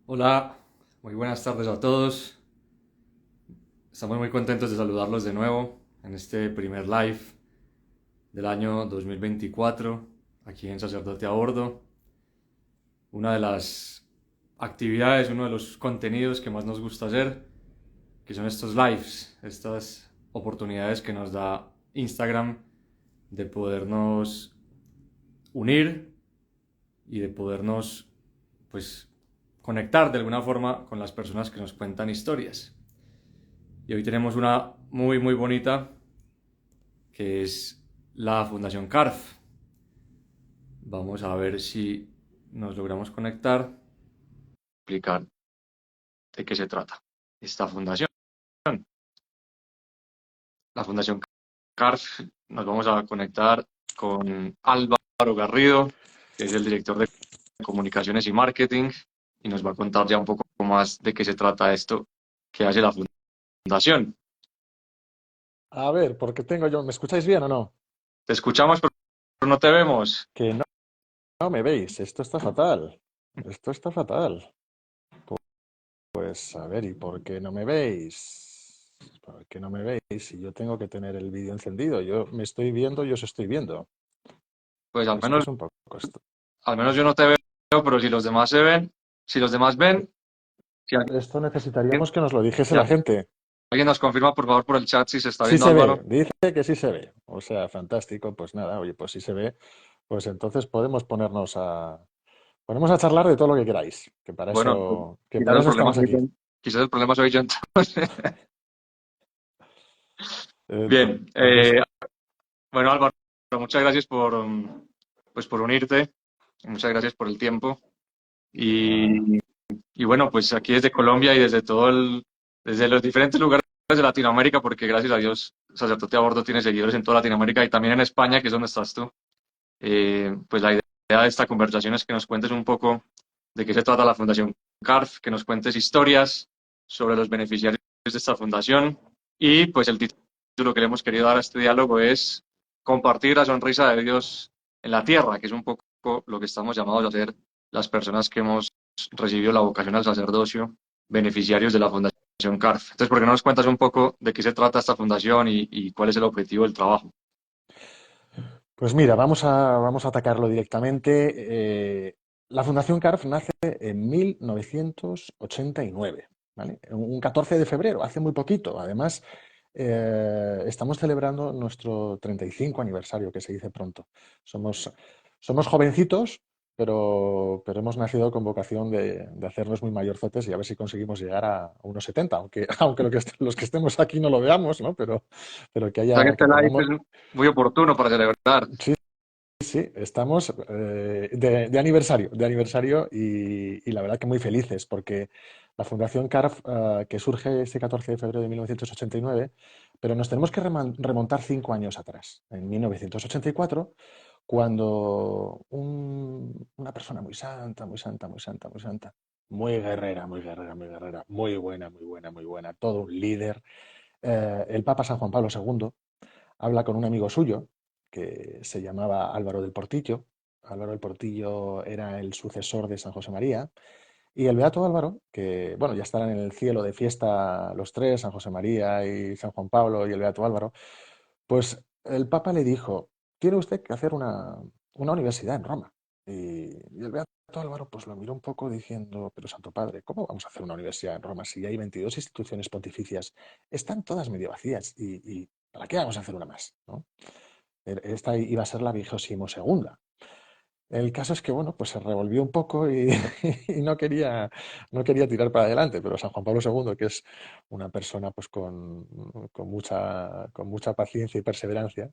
Hola, muy buenas tardes a todos. Estamos muy contentos de saludarlos de nuevo en este primer live del año 2024, aquí en Sacerdote a Bordo. Una de las actividades, uno de los contenidos que más nos gusta hacer, que son estos lives, estas oportunidades que nos da Instagram de podernos unir y de podernos, pues, conectar de alguna forma con las personas que nos cuentan historias. Y hoy tenemos una muy, muy bonita, que es la Fundación CARF. Vamos a ver si nos logramos conectar. Explicar de qué se trata esta fundación. La Fundación CARF, nos vamos a conectar con Álvaro Garrido, que es el director de comunicaciones y marketing, y nos va a contar ya un poco más de qué se trata esto que hace la fundación. A ver, porque tengo yo, ¿me escucháis bien o no? Te escuchamos, pero no te vemos. Que no, no me veis, esto está fatal. Esto está fatal. Pues a ver, ¿y por qué no me veis? ¿Por qué no me veis? Si yo tengo que tener el vídeo encendido, yo me estoy viendo, yo os estoy viendo. Pues Esto es un poco al menos yo no te veo, pero si los demás se ven, si los demás ven, si esto necesitaríamos que nos lo dijese si la gente. alguien nos confirma por favor por el chat si se está Sí viendo se Álvaro. ve, dice que sí se ve. O sea, fantástico. Pues nada, oye, pues si se ve, pues entonces ponemos a charlar de todo lo que queráis, Bueno, que quizás para el eso problema estamos soy yo. aquí. Quizás el problema soy yo entonces. Bien, Entonces, bueno Álvaro, muchas gracias por, pues por unirte, muchas gracias por el tiempo nada. y, y bueno, pues aquí desde Colombia y desde desde los diferentes lugares de Latinoamérica, porque gracias a Dios Sacerdote a Bordo tiene seguidores en toda Latinoamérica y también en España, que es donde estás tú. Pues la idea de esta conversación es que nos cuentes un poco de qué se trata la Fundación CARF, que nos cuentes historias sobre los beneficiarios de esta fundación y pues el título que le hemos querido dar a este diálogo es Compartir la sonrisa de Dios en la tierra, que es un poco lo que estamos llamados a hacer las personas que hemos recibido la vocación al sacerdocio, beneficiarios de la Fundación CARF. Entonces, ¿por qué no nos cuentas un poco de qué se trata esta fundación y cuál es el objetivo del trabajo? Pues mira, vamos a atacarlo directamente. La Fundación CARF nace en 1989, ¿vale? Un 14 de febrero, hace muy poquito. Además, estamos celebrando nuestro 35 aniversario, que se dice pronto. Somos, somos jovencitos, pero hemos nacido con vocación de hacernos muy mayorzotes y a ver si conseguimos llegar a unos 70, aunque, aunque los que estemos aquí no lo veamos, ¿no? Pero O sea que que este live podamos. es muy oportuno para celebrar. Sí, sí, estamos de aniversario y la verdad que muy felices porque la Fundación CARF, que surge este 14 de febrero de 1989, pero nos tenemos que remontar 5 años atrás, en 1984, cuando una persona muy santa, muy santa, muy santa, muy santa, muy guerrera, muy guerrera, muy guerrera, muy buena, muy buena, muy buena, todo un líder, el Papa San Juan Pablo II, habla con un amigo suyo que se llamaba Álvaro del Portillo. Álvaro del Portillo era el sucesor de San José María. Y el Beato Álvaro, que bueno, ya estarán en el cielo de fiesta los tres, San José María y San Juan Pablo y el Beato Álvaro, pues el Papa le dijo, tiene usted que hacer una universidad en Roma. Y el Beato Álvaro pues lo miró un poco diciendo, pero Santo Padre, ¿cómo vamos a hacer una universidad en Roma si hay 22 instituciones pontificias? Están todas medio vacías y ¿para qué vamos a hacer una más? ¿No? Esta iba a ser la 22ª. El caso es que, bueno, pues se revolvió un poco y, y no quería tirar para adelante, pero San Juan Pablo II, que es una persona pues con mucha paciencia y perseverancia,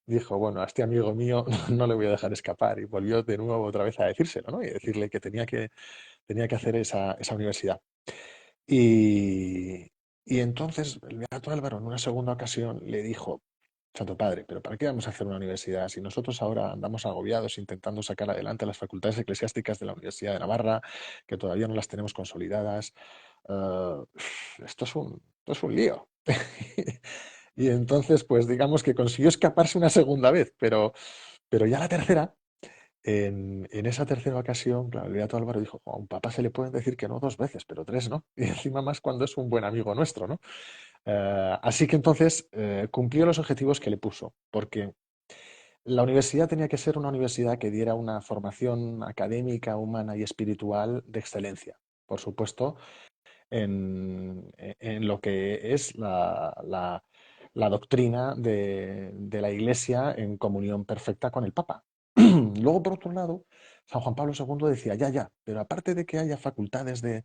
dijo, bueno, a este amigo mío no le voy a dejar escapar y volvió de nuevo otra vez a decírselo, ¿no? Y decirle que tenía que hacer esa universidad. Y entonces el Beato Álvaro en una segunda ocasión le dijo, Santo Padre, pero ¿para qué vamos a hacer una universidad si nosotros ahora andamos agobiados intentando sacar adelante las facultades eclesiásticas de la Universidad de Navarra, que todavía no las tenemos consolidadas? Eh, esto es un lío. Y entonces, pues digamos que consiguió escaparse una segunda vez, pero ya la tercera En esa tercera ocasión, claro, el Beato Álvaro dijo: "Jo, a un papa se le pueden decir que no dos veces, pero tres no". Y encima más cuando es un buen amigo nuestro, ¿no? Así que entonces cumplió los objetivos que le puso, porque la universidad tenía que ser una universidad que diera una formación académica, humana y espiritual de excelencia. Por supuesto, en lo que es la doctrina de la Iglesia en comunión perfecta con el Papa. Luego, por otro lado, San Juan Pablo II decía: ya, ya, pero aparte de que haya facultades de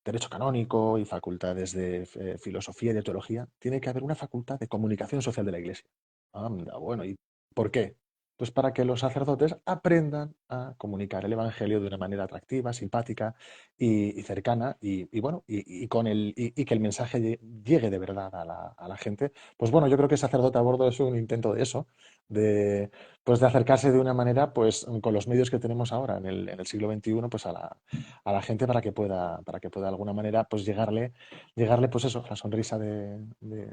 derecho canónico y facultades de filosofía y de teología, tiene que haber una facultad de comunicación social de la Iglesia. Anda, bueno, ¿y por qué? Pues para que los sacerdotes aprendan a comunicar el Evangelio de una manera atractiva, simpática y cercana, bueno, y que el mensaje llegue de verdad a la gente. Pues bueno, yo creo que Sacerdote a Bordo es un intento de eso, de, pues de acercarse de una manera, pues con los medios que tenemos ahora en el siglo XXI, pues a la gente para que pueda de alguna manera pues llegarle pues eso, la sonrisa de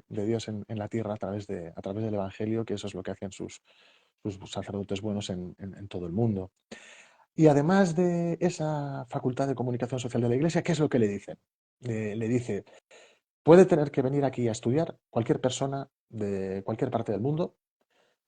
Dios en la tierra a través del Evangelio, que eso es lo que hacen sus sacerdotes buenos en todo el mundo. Y además de esa facultad de comunicación social de la Iglesia, ¿qué es lo que le dicen? Le dice: puede tener que venir aquí a estudiar cualquier persona de cualquier parte del mundo,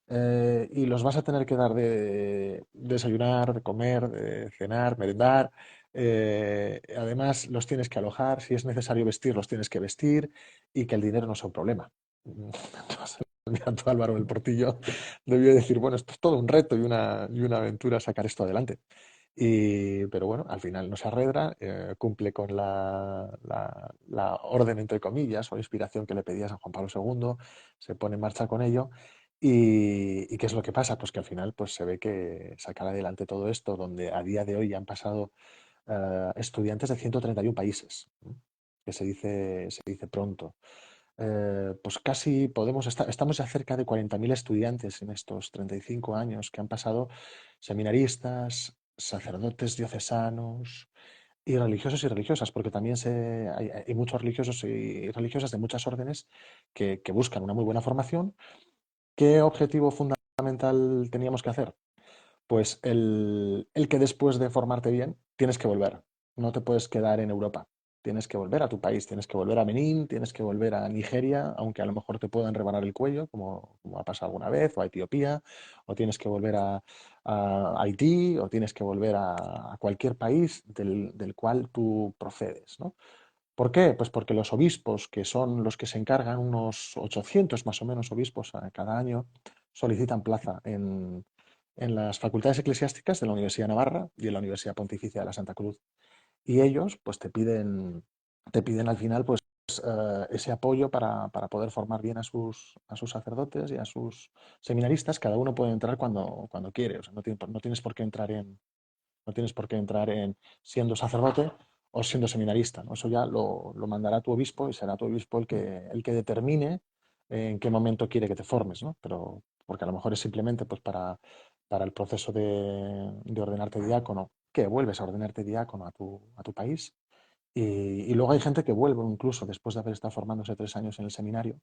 y los vas a tener que dar de desayunar, de comer, de cenar, merendar. Además, los tienes que alojar. Si es necesario vestir, los tienes que vestir, y que el dinero no sea un problema. Entonces, el beato Álvaro del Portillo debió decir: bueno, esto es todo un reto y una aventura sacar esto adelante. Pero bueno, al final no se arredra, cumple con la orden, entre comillas, o inspiración que le pedía San Juan Pablo II, se pone en marcha con ello. ¿Y qué es lo que pasa? Pues que al final pues, se ve que sacar adelante todo esto, donde a día de hoy han pasado estudiantes de 131 países, ¿no? Que se dice pronto. Pues casi estamos ya cerca de 40.000 estudiantes en estos 35 años que han pasado, seminaristas, sacerdotes diocesanos y religiosas, porque también hay muchos religiosos y religiosas de muchas órdenes que buscan una muy buena formación. ¿Qué objetivo fundamental teníamos que hacer? Pues el que después de formarte bien tienes que volver. No te puedes quedar en Europa. Tienes que volver a tu país, tienes que volver a Benín, tienes que volver a Nigeria, aunque a lo mejor te puedan rebanar el cuello, como ha pasado alguna vez, o a Etiopía, o tienes que volver a Haití, o tienes que volver a cualquier país del cual tú procedes, ¿no? ¿Por qué? Pues porque los obispos, que son los que se encargan, unos 800 más o menos obispos cada año, solicitan plaza en las facultades eclesiásticas de la Universidad de Navarra y en la Universidad Pontificia de la Santa Cruz. Y ellos, pues te piden al final, pues ese apoyo para poder formar bien a sus sacerdotes y a sus seminaristas. Cada uno puede entrar cuando quiere. O sea, no tienes por qué entrar no tienes por qué entrar en siendo sacerdote o siendo seminarista, ¿no? Eso ya lo mandará tu obispo y será tu obispo el que determine en qué momento quiere que te formes, ¿no? Pero porque a lo mejor es simplemente pues, para el proceso de ordenarte diácono, que vuelves a ordenarte diácono a tu país. Y luego hay gente que vuelve incluso después de haber estado formándose 3 años en el seminario,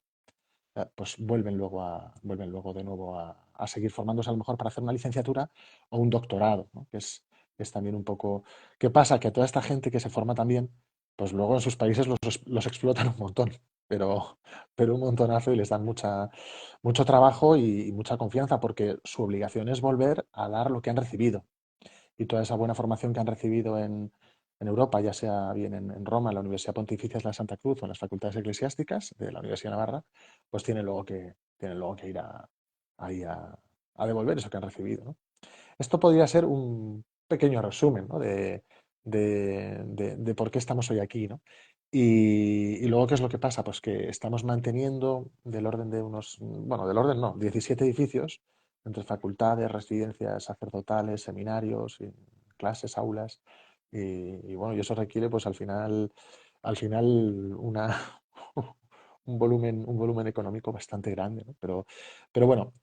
pues vuelven luego de nuevo a seguir formándose a lo mejor para hacer una licenciatura o un doctorado, ¿no? Es también un poco... ¿Qué pasa? Que toda esta gente que se forma también, pues luego en sus países los explotan un montón, pero un montonazo, y les dan mucho trabajo y mucha confianza, porque su obligación es volver a dar lo que han recibido. Y toda esa buena formación que han recibido en Europa, ya sea bien en Roma, en la Universidad Pontificia de la Santa Cruz, o en las facultades eclesiásticas de la Universidad de Navarra, pues tienen luego que ir ahí a devolver eso que han recibido, ¿no? Esto podría ser un pequeño resumen, ¿no? De por qué estamos hoy aquí, ¿no? Y luego, ¿qué es lo que pasa? Pues que estamos manteniendo del orden de unos, bueno, del orden no, 17 edificios, entre facultades, residencias sacerdotales, seminarios, y clases, aulas, bueno, y eso requiere, pues al final un volumen económico bastante grande, ¿no? Pero bueno,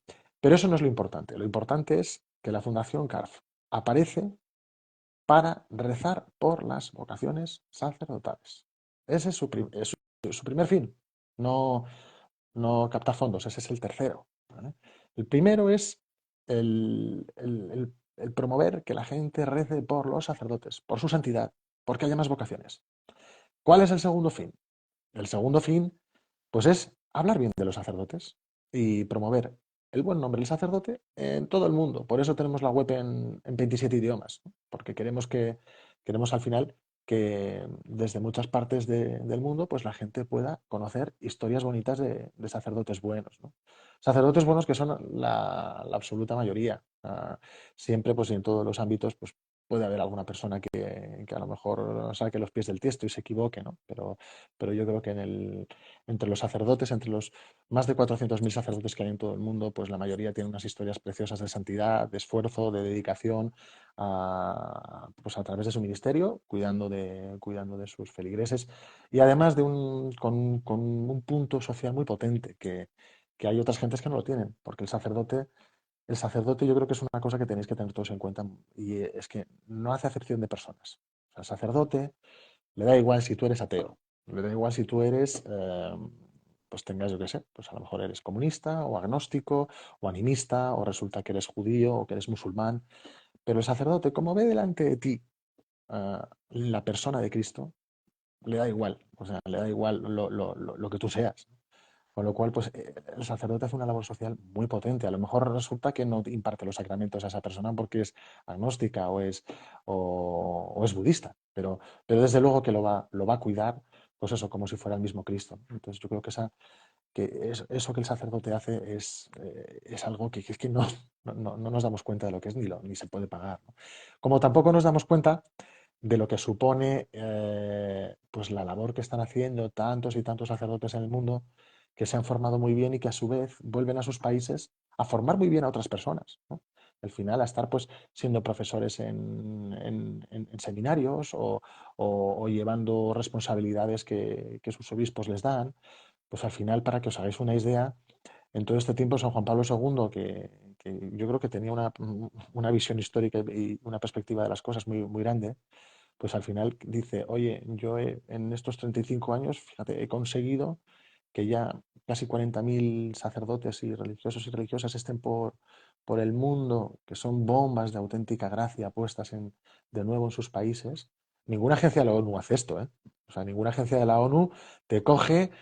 pero eso no es lo importante. Lo importante es que la Fundación CARF aparece para rezar por las vocaciones sacerdotales. Ese es su primer fin. No, no captar fondos, ese es el tercero, ¿vale? El primero es el promover que la gente rece por los sacerdotes, por su santidad, porque haya más vocaciones. ¿Cuál es el segundo fin? El segundo fin, pues es hablar bien de los sacerdotes y promover el buen nombre del sacerdote en todo el mundo. Por eso tenemos la web en 27 idiomas, ¿no? Porque queremos al final que desde muchas partes del mundo pues la gente pueda conocer historias bonitas de sacerdotes buenos, ¿no? Sacerdotes buenos que son la absoluta mayoría. Siempre pues en todos los ámbitos pues puede haber alguna persona que a lo mejor saque los pies del tiesto y se equivoque, ¿no? Pero yo creo que entre los sacerdotes, entre los más de 400.000 sacerdotes que hay en todo el mundo, pues la mayoría tienen unas historias preciosas de santidad, de esfuerzo, de dedicación, pues a través de su ministerio, cuidando de sus feligreses y además con un punto social muy potente que hay otras gentes que no lo tienen, porque el sacerdote yo creo que es una cosa que tenéis que tener todos en cuenta y es que no hace acepción de personas. O sea, el sacerdote le da igual si tú eres ateo, le da igual si tú eres, pues tengas, yo qué sé, pues a lo mejor eres comunista o agnóstico o animista o resulta que eres judío o que eres musulmán, pero el sacerdote, como ve delante de ti la persona de Cristo, le da igual, o sea, le da igual lo que tú seas. Con lo cual, pues el sacerdote hace una labor social muy potente. A lo mejor resulta que no imparte los sacramentos a esa persona porque es agnóstica o es budista, pero desde luego que lo va a cuidar, pues eso, como si fuera el mismo Cristo. Entonces yo creo eso que el sacerdote hace es algo que es que no nos damos cuenta de lo que es ni se puede pagar, ¿no? Como tampoco nos damos cuenta de lo que supone pues la labor que están haciendo tantos y tantos sacerdotes en el mundo que se han formado muy bien y que a su vez vuelven a sus países a formar muy bien a otras personas, ¿no? Al final, a estar pues siendo profesores en seminarios o llevando responsabilidades que sus obispos les dan, pues al final, para que os hagáis una idea, en todo este tiempo San Juan Pablo II, que yo creo que tenía una visión histórica y una perspectiva de las cosas muy, muy grande, pues al final dice, oye, en estos 35 años, fíjate, he conseguido que ya casi 40.000 sacerdotes y religiosos y religiosas estén por el mundo, que son bombas de auténtica gracia puestas de nuevo en sus países. Ninguna agencia de la ONU hace esto, ¿eh? O sea, ninguna agencia de la ONU te coge,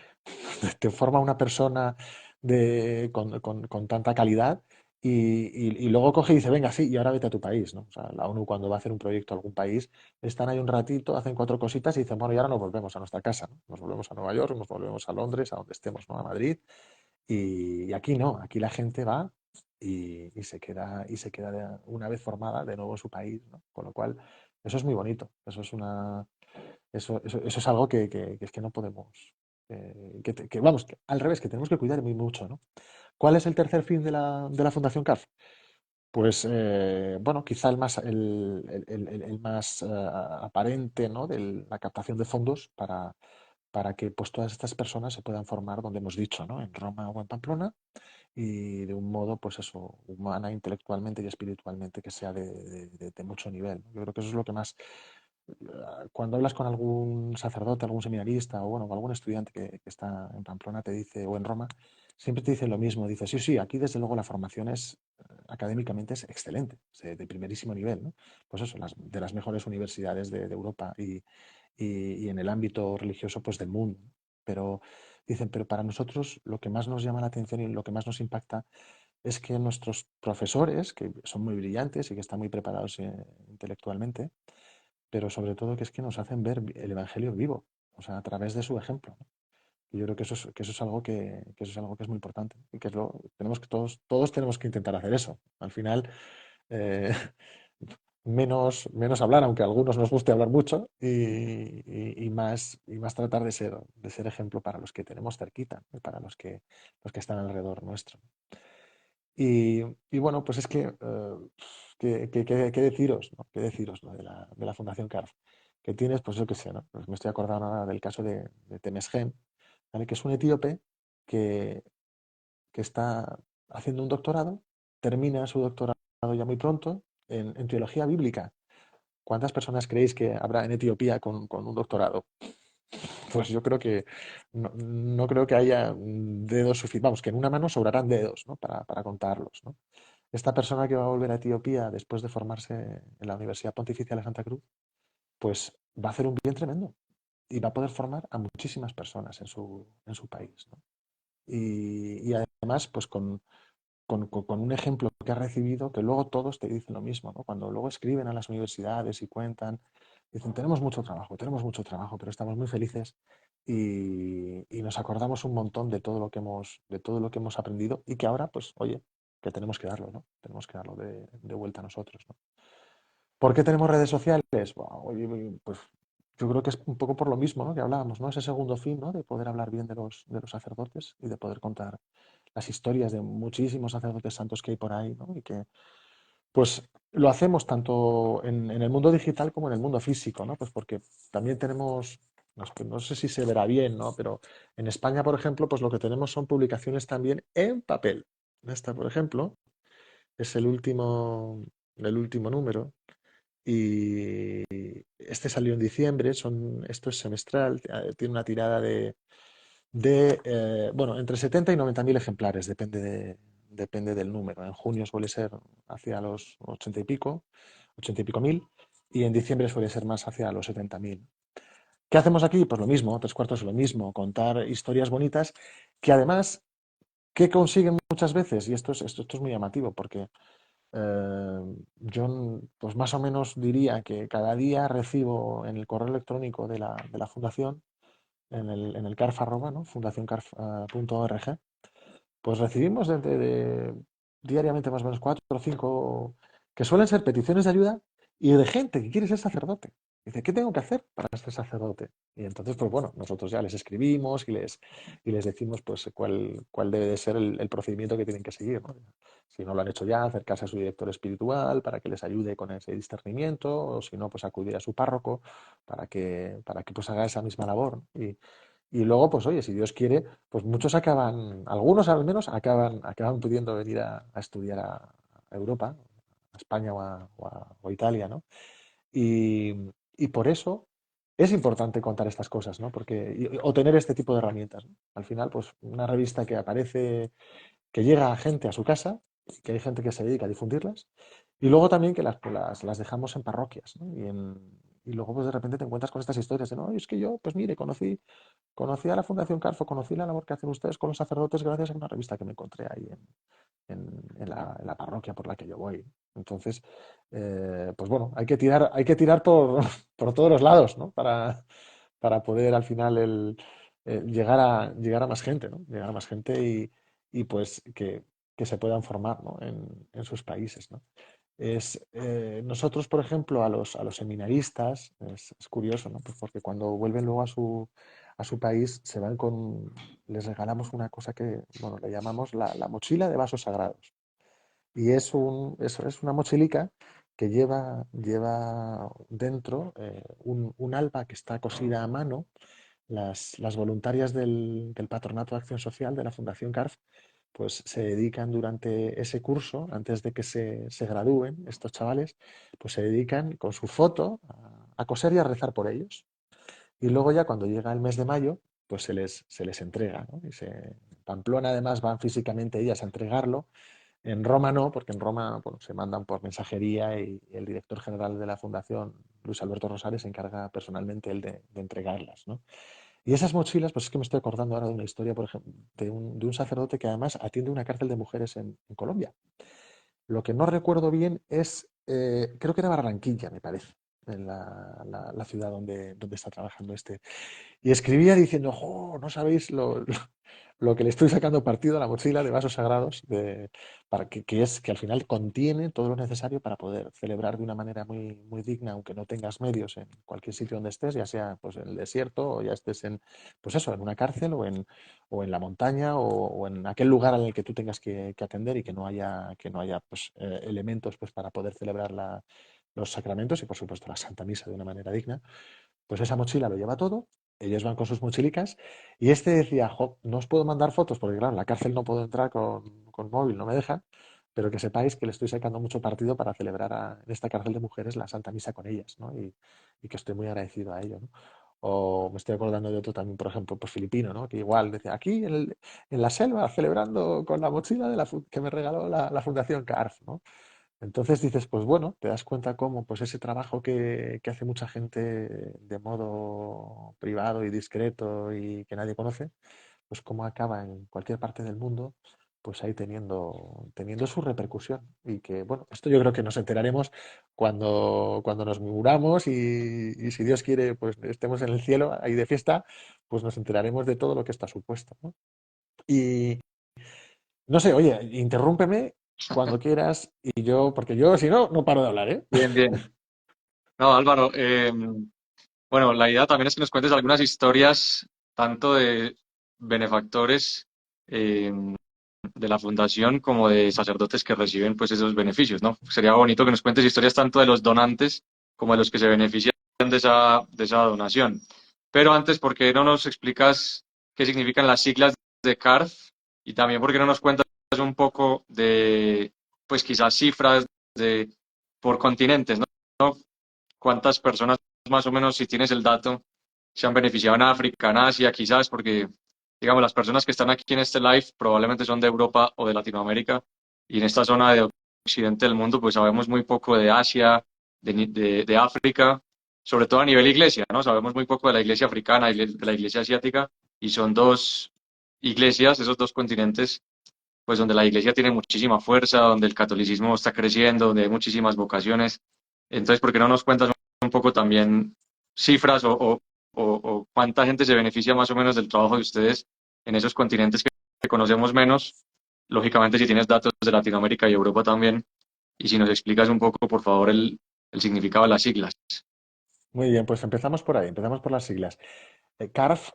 te forma una persona con tanta calidad y luego coge y dice, venga, sí, y ahora vete a tu país, ¿no? O sea, la ONU cuando va a hacer un proyecto a algún país, están ahí un ratito, hacen cuatro cositas y dicen, bueno, y ahora nos volvemos a nuestra casa, ¿no? Nos volvemos a Nueva York, nos volvemos a Londres, a donde estemos, ¿no? A Madrid. Y aquí no, aquí la gente va y se queda una vez formada de nuevo en su país, ¿no? Con lo cual, eso es muy bonito, eso es algo que es que no podemos, vamos, que al revés, que tenemos que cuidar muy mucho, ¿no? ¿Cuál es el tercer fin de la Fundación CAF? Pues bueno, quizá el más aparente, ¿no? De la captación de fondos para que pues, todas estas personas se puedan formar donde hemos dicho, ¿no? En Roma o en Pamplona y de un modo, pues eso, humana, intelectualmente y espiritualmente que sea de mucho nivel. Yo creo que eso es lo que más, cuando hablas con algún sacerdote, algún seminarista o bueno, o algún estudiante que está en Pamplona te dice, o en Roma, siempre te dice lo mismo. Dice, sí, sí, aquí desde luego la formación académicamente es excelente, es de primerísimo nivel, ¿no? Pues eso, de las mejores universidades de Europa y en el ámbito religioso, pues del mundo. Pero dicen, pero para nosotros lo que más nos llama la atención y lo que más nos impacta es que nuestros profesores, que son muy brillantes y que están muy preparados intelectualmente, pero sobre todo que es que nos hacen ver el Evangelio vivo, o sea, a través de su ejemplo, ¿no? Y yo creo que eso es algo que eso es algo que es muy importante y que tenemos que todos tenemos que intentar hacer eso. Al final, eh, menos hablar, aunque a algunos nos guste hablar mucho, y más tratar de ser ejemplo para los que tenemos cerquita, y para los que están alrededor nuestro. Y bueno, pues es ¿qué deciros, ¿no? ¿Qué deciros, ¿no? de la Fundación CARF? Que tienes, pues yo qué sé, ¿no? Pues me estoy acordando ahora del caso de Temesgen, ¿vale? Que es un etíope que, que está haciendo un doctorado, termina su doctorado ya muy pronto en teología bíblica. ¿Cuántas personas creéis que habrá en Etiopía con un doctorado? Pues yo creo que no creo que haya dedos suficientes, vamos, que en una mano sobrarán dedos, ¿no? Para contarlos, ¿no? esta persona que va a volver a Etiopía después de formarse en la Universidad Pontificia de Santa Cruz, pues va a hacer un bien tremendo y va a poder formar a muchísimas personas en su país, ¿no? Y además, pues con un ejemplo que ha recibido, que luego todos te dicen lo mismo, ¿no? Cuando luego escriben a las universidades y cuentan, dicen, tenemos mucho trabajo, pero estamos muy felices y nos acordamos un montón de todo lo que hemos aprendido y que ahora, pues, oye, que tenemos que darlo, ¿no? Tenemos que darlo de vuelta a nosotros, ¿no? ¿Por qué tenemos redes sociales? Bueno, oye, pues yo creo que es un poco por lo mismo, ¿no? Que hablábamos, ¿no? Ese segundo fin, ¿no? De poder hablar bien de los sacerdotes y de poder contar las historias de muchísimos sacerdotes santos que hay por ahí, ¿no? Y que, pues, lo hacemos tanto en el mundo digital como en el mundo físico, ¿no? Pues porque también tenemos, no sé si se verá bien, ¿no? Pero en España, por ejemplo, pues lo que tenemos son publicaciones también en papel. Esta, por ejemplo, es el último número y este salió en diciembre, esto es semestral, tiene una tirada bueno, entre 70 y 90.000 ejemplares, depende del número. En junio suele ser hacia los 80 y pico mil, y en diciembre suele ser más hacia los 70.000. ¿Qué hacemos aquí? Pues lo mismo, tres cuartos de lo mismo, contar historias bonitas que además, ¿qué consiguen muchas veces? Y esto es muy llamativo porque eh, yo pues más o menos diría que cada día recibo en el correo electrónico de la fundación, en el CARF arroba, ¿no? fundacioncarf.org, pues recibimos diariamente más o menos cuatro o cinco que suelen ser peticiones de ayuda y de gente que quiere ser sacerdote. Dice, ¿qué tengo que hacer para ser sacerdote? Y entonces, pues bueno, nosotros ya les escribimos y les decimos pues cuál debe de ser el procedimiento que tienen que seguir, ¿no? Si no lo han hecho ya, acercarse a su director espiritual para que les ayude con ese discernimiento, o si no, pues acudir a su párroco para que pues haga esa misma labor, ¿no? Y luego, pues oye, si Dios quiere, pues muchos acaban, algunos al menos, acaban pudiendo venir a estudiar a Europa, a España o a Italia, ¿no? Y, y por eso es importante contar estas cosas, ¿no? Porque, o tener este tipo de herramientas, ¿no? Al final, pues una revista que aparece, que llega a gente a su casa, que hay gente que se dedica a difundirlas, y luego también que las dejamos en parroquias, ¿no? Y luego, pues de repente te encuentras con estas historias de, no, es que yo, pues mire, conocí a la Fundación Carfo, conocí la labor que hacen ustedes con los sacerdotes gracias a una revista que me encontré ahí en la parroquia por la que yo voy. Entonces, pues bueno, hay que tirar por, por todos los lados, ¿no? Para poder al final llegar a más gente, ¿no? Llegar a más gente y pues que se puedan formar, ¿no? En sus países, ¿no? Nosotros, por ejemplo, a los seminaristas, es curioso, ¿no? Pues porque cuando vuelven luego a su país, les regalamos una cosa que, bueno, le llamamos la mochila de vasos sagrados. Y es una mochilica que lleva dentro un alba que está cosida a mano. Las voluntarias del Patronato de Acción Social de la Fundación CARF pues se dedican durante ese curso, antes de que se gradúen estos chavales, pues se dedican con su foto a coser y a rezar por ellos. Y luego ya cuando llega el mes de mayo, pues se les entrega, ¿no? En Pamplona además van físicamente ellas a entregarlo. En Roma no, porque en Roma bueno, se mandan por mensajería y el director general de la fundación, Luis Alberto Rosales, se encarga personalmente él de entregarlas, ¿no? Y esas mochilas, pues es que me estoy acordando ahora de una historia, por ejemplo, de un sacerdote que además atiende una cárcel de mujeres en Colombia. Lo que no recuerdo bien es, creo que era Barranquilla, me parece, en la ciudad donde está trabajando este. Y escribía diciendo, ¡oh, no sabéis lo que le estoy sacando partido a la mochila de vasos sagrados, que al final contiene todo lo necesario para poder celebrar de una manera muy digna, aunque no tengas medios en cualquier sitio donde estés, ya sea pues, en el desierto o ya estés pues eso, en una cárcel o en la montaña o en aquel lugar al que tú tengas que atender y que no haya pues, elementos pues, para poder celebrar los sacramentos y, por supuesto, la Santa Misa de una manera digna. Pues esa mochila lo lleva todo, ellos van con sus mochilicas y este decía, jo, no os puedo mandar fotos porque claro, en la cárcel no puedo entrar con móvil, no me dejan, pero que sepáis que le estoy sacando mucho partido para celebrar en esta cárcel de mujeres la Santa Misa con ellas, ¿no? Y que estoy muy agradecido a ello, ¿no? O me estoy acordando de otro también, por ejemplo, pues filipino, ¿no? Que igual decía, aquí en la selva, celebrando con la mochila que me regaló la Fundación CARF, ¿no? Entonces dices, pues bueno, te das cuenta cómo pues ese trabajo que hace mucha gente de modo privado y discreto y que nadie conoce, pues cómo acaba en cualquier parte del mundo, pues ahí teniendo su repercusión. Y que, bueno, esto yo creo que nos enteraremos cuando nos muramos y si Dios quiere, pues estemos en el cielo ahí de fiesta, pues nos enteraremos de todo lo que está supuesto, ¿no? Y no sé, oye, interrúmpeme cuando quieras y yo, porque yo si no, no paro de hablar, ¿eh? Bien, bien. No, Álvaro, bueno, la idea también es que nos cuentes algunas historias, tanto de benefactores eh, de la fundación como de sacerdotes que reciben pues esos beneficios, ¿no? Sería bonito que nos cuentes historias tanto de los donantes como de los que se benefician de esa donación. Pero antes, ¿por qué no nos explicas qué significan las siglas de CARF? Y también, ¿por qué no nos cuentas un poco de, pues quizás cifras de por continentes, ¿no? ¿Cuántas personas más o menos, si tienes el dato, se han beneficiado en África, en Asia, quizás? Porque, digamos, las personas que están aquí en este live probablemente son de Europa o de Latinoamérica, y en esta zona de occidente del mundo, pues sabemos muy poco de Asia, de África, sobre todo a nivel iglesia, ¿no? Sabemos muy poco de la iglesia africana y de la iglesia asiática, y son dos iglesias, esos dos continentes, pues donde la iglesia tiene muchísima fuerza, donde el catolicismo está creciendo, donde hay muchísimas vocaciones. Entonces, ¿por qué no nos cuentas un poco también cifras o cuánta gente se beneficia más o menos del trabajo de ustedes en esos continentes que conocemos menos? Lógicamente, si tienes datos de Latinoamérica y Europa también, y si nos explicas un poco, por favor, el significado de las siglas. Muy bien, pues empezamos por ahí, empezamos por las siglas. CARF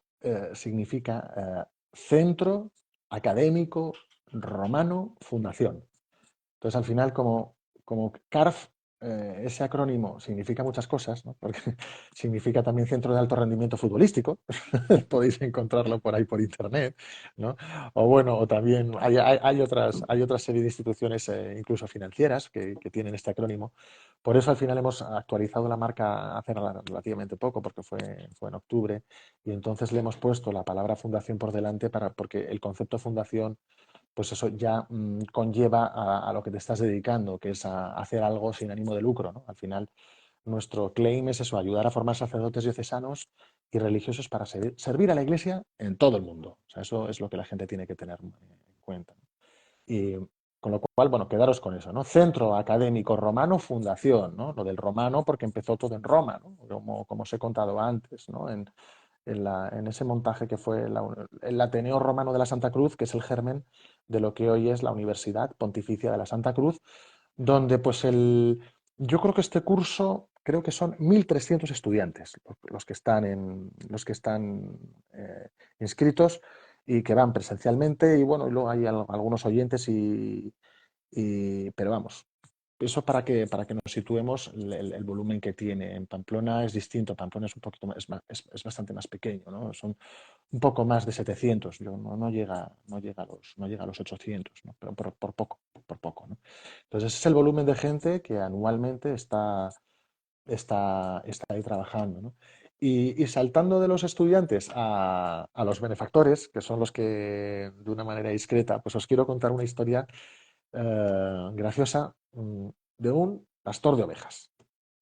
significa Centro Académico Romano Fundación. Entonces, al final, como CARF, ese acrónimo significa muchas cosas, ¿no? Porque significa también Centro de Alto Rendimiento Futbolístico, podéis encontrarlo por ahí por internet, ¿no? O bueno, o también hay otras serie de instituciones, incluso financieras, que tienen este acrónimo. Por eso al final hemos actualizado la marca hace relativamente poco, porque fue en octubre, y entonces le hemos puesto la palabra fundación por delante porque el concepto fundación pues eso ya conlleva a lo que te estás dedicando, que es a hacer algo sin ánimo de lucro, ¿no? Al final, nuestro claim es eso, ayudar a formar sacerdotes diocesanos y religiosos para servir a la Iglesia en todo el mundo. O sea, eso es lo que la gente tiene que tener en cuenta, ¿no? Y con lo cual, bueno, quedaros con eso, ¿no? Centro Académico Romano Fundación, ¿no? Lo del romano porque empezó todo en Roma, ¿no? Como os he contado antes, ¿no? En ese montaje que fue el Ateneo Romano de la Santa Cruz, que es el germen de lo que hoy es la Universidad Pontificia de la Santa Cruz, donde pues yo creo que este curso, creo que son 1.300 estudiantes los que están inscritos y que van presencialmente y bueno, y luego hay algunos oyentes pero vamos, eso para que nos situemos el volumen que tiene. En Pamplona es distinto, Pamplona es un poquito más, es bastante más pequeño, ¿no? Son un poco más de 700, no llega a los 800, ¿no? Pero por poco, ¿no? Entonces ese es el volumen de gente que anualmente está ahí trabajando, ¿no? Y saltando de los estudiantes a los benefactores, que son los que de una manera discreta, pues os quiero contar una historia graciosa de un pastor de ovejas,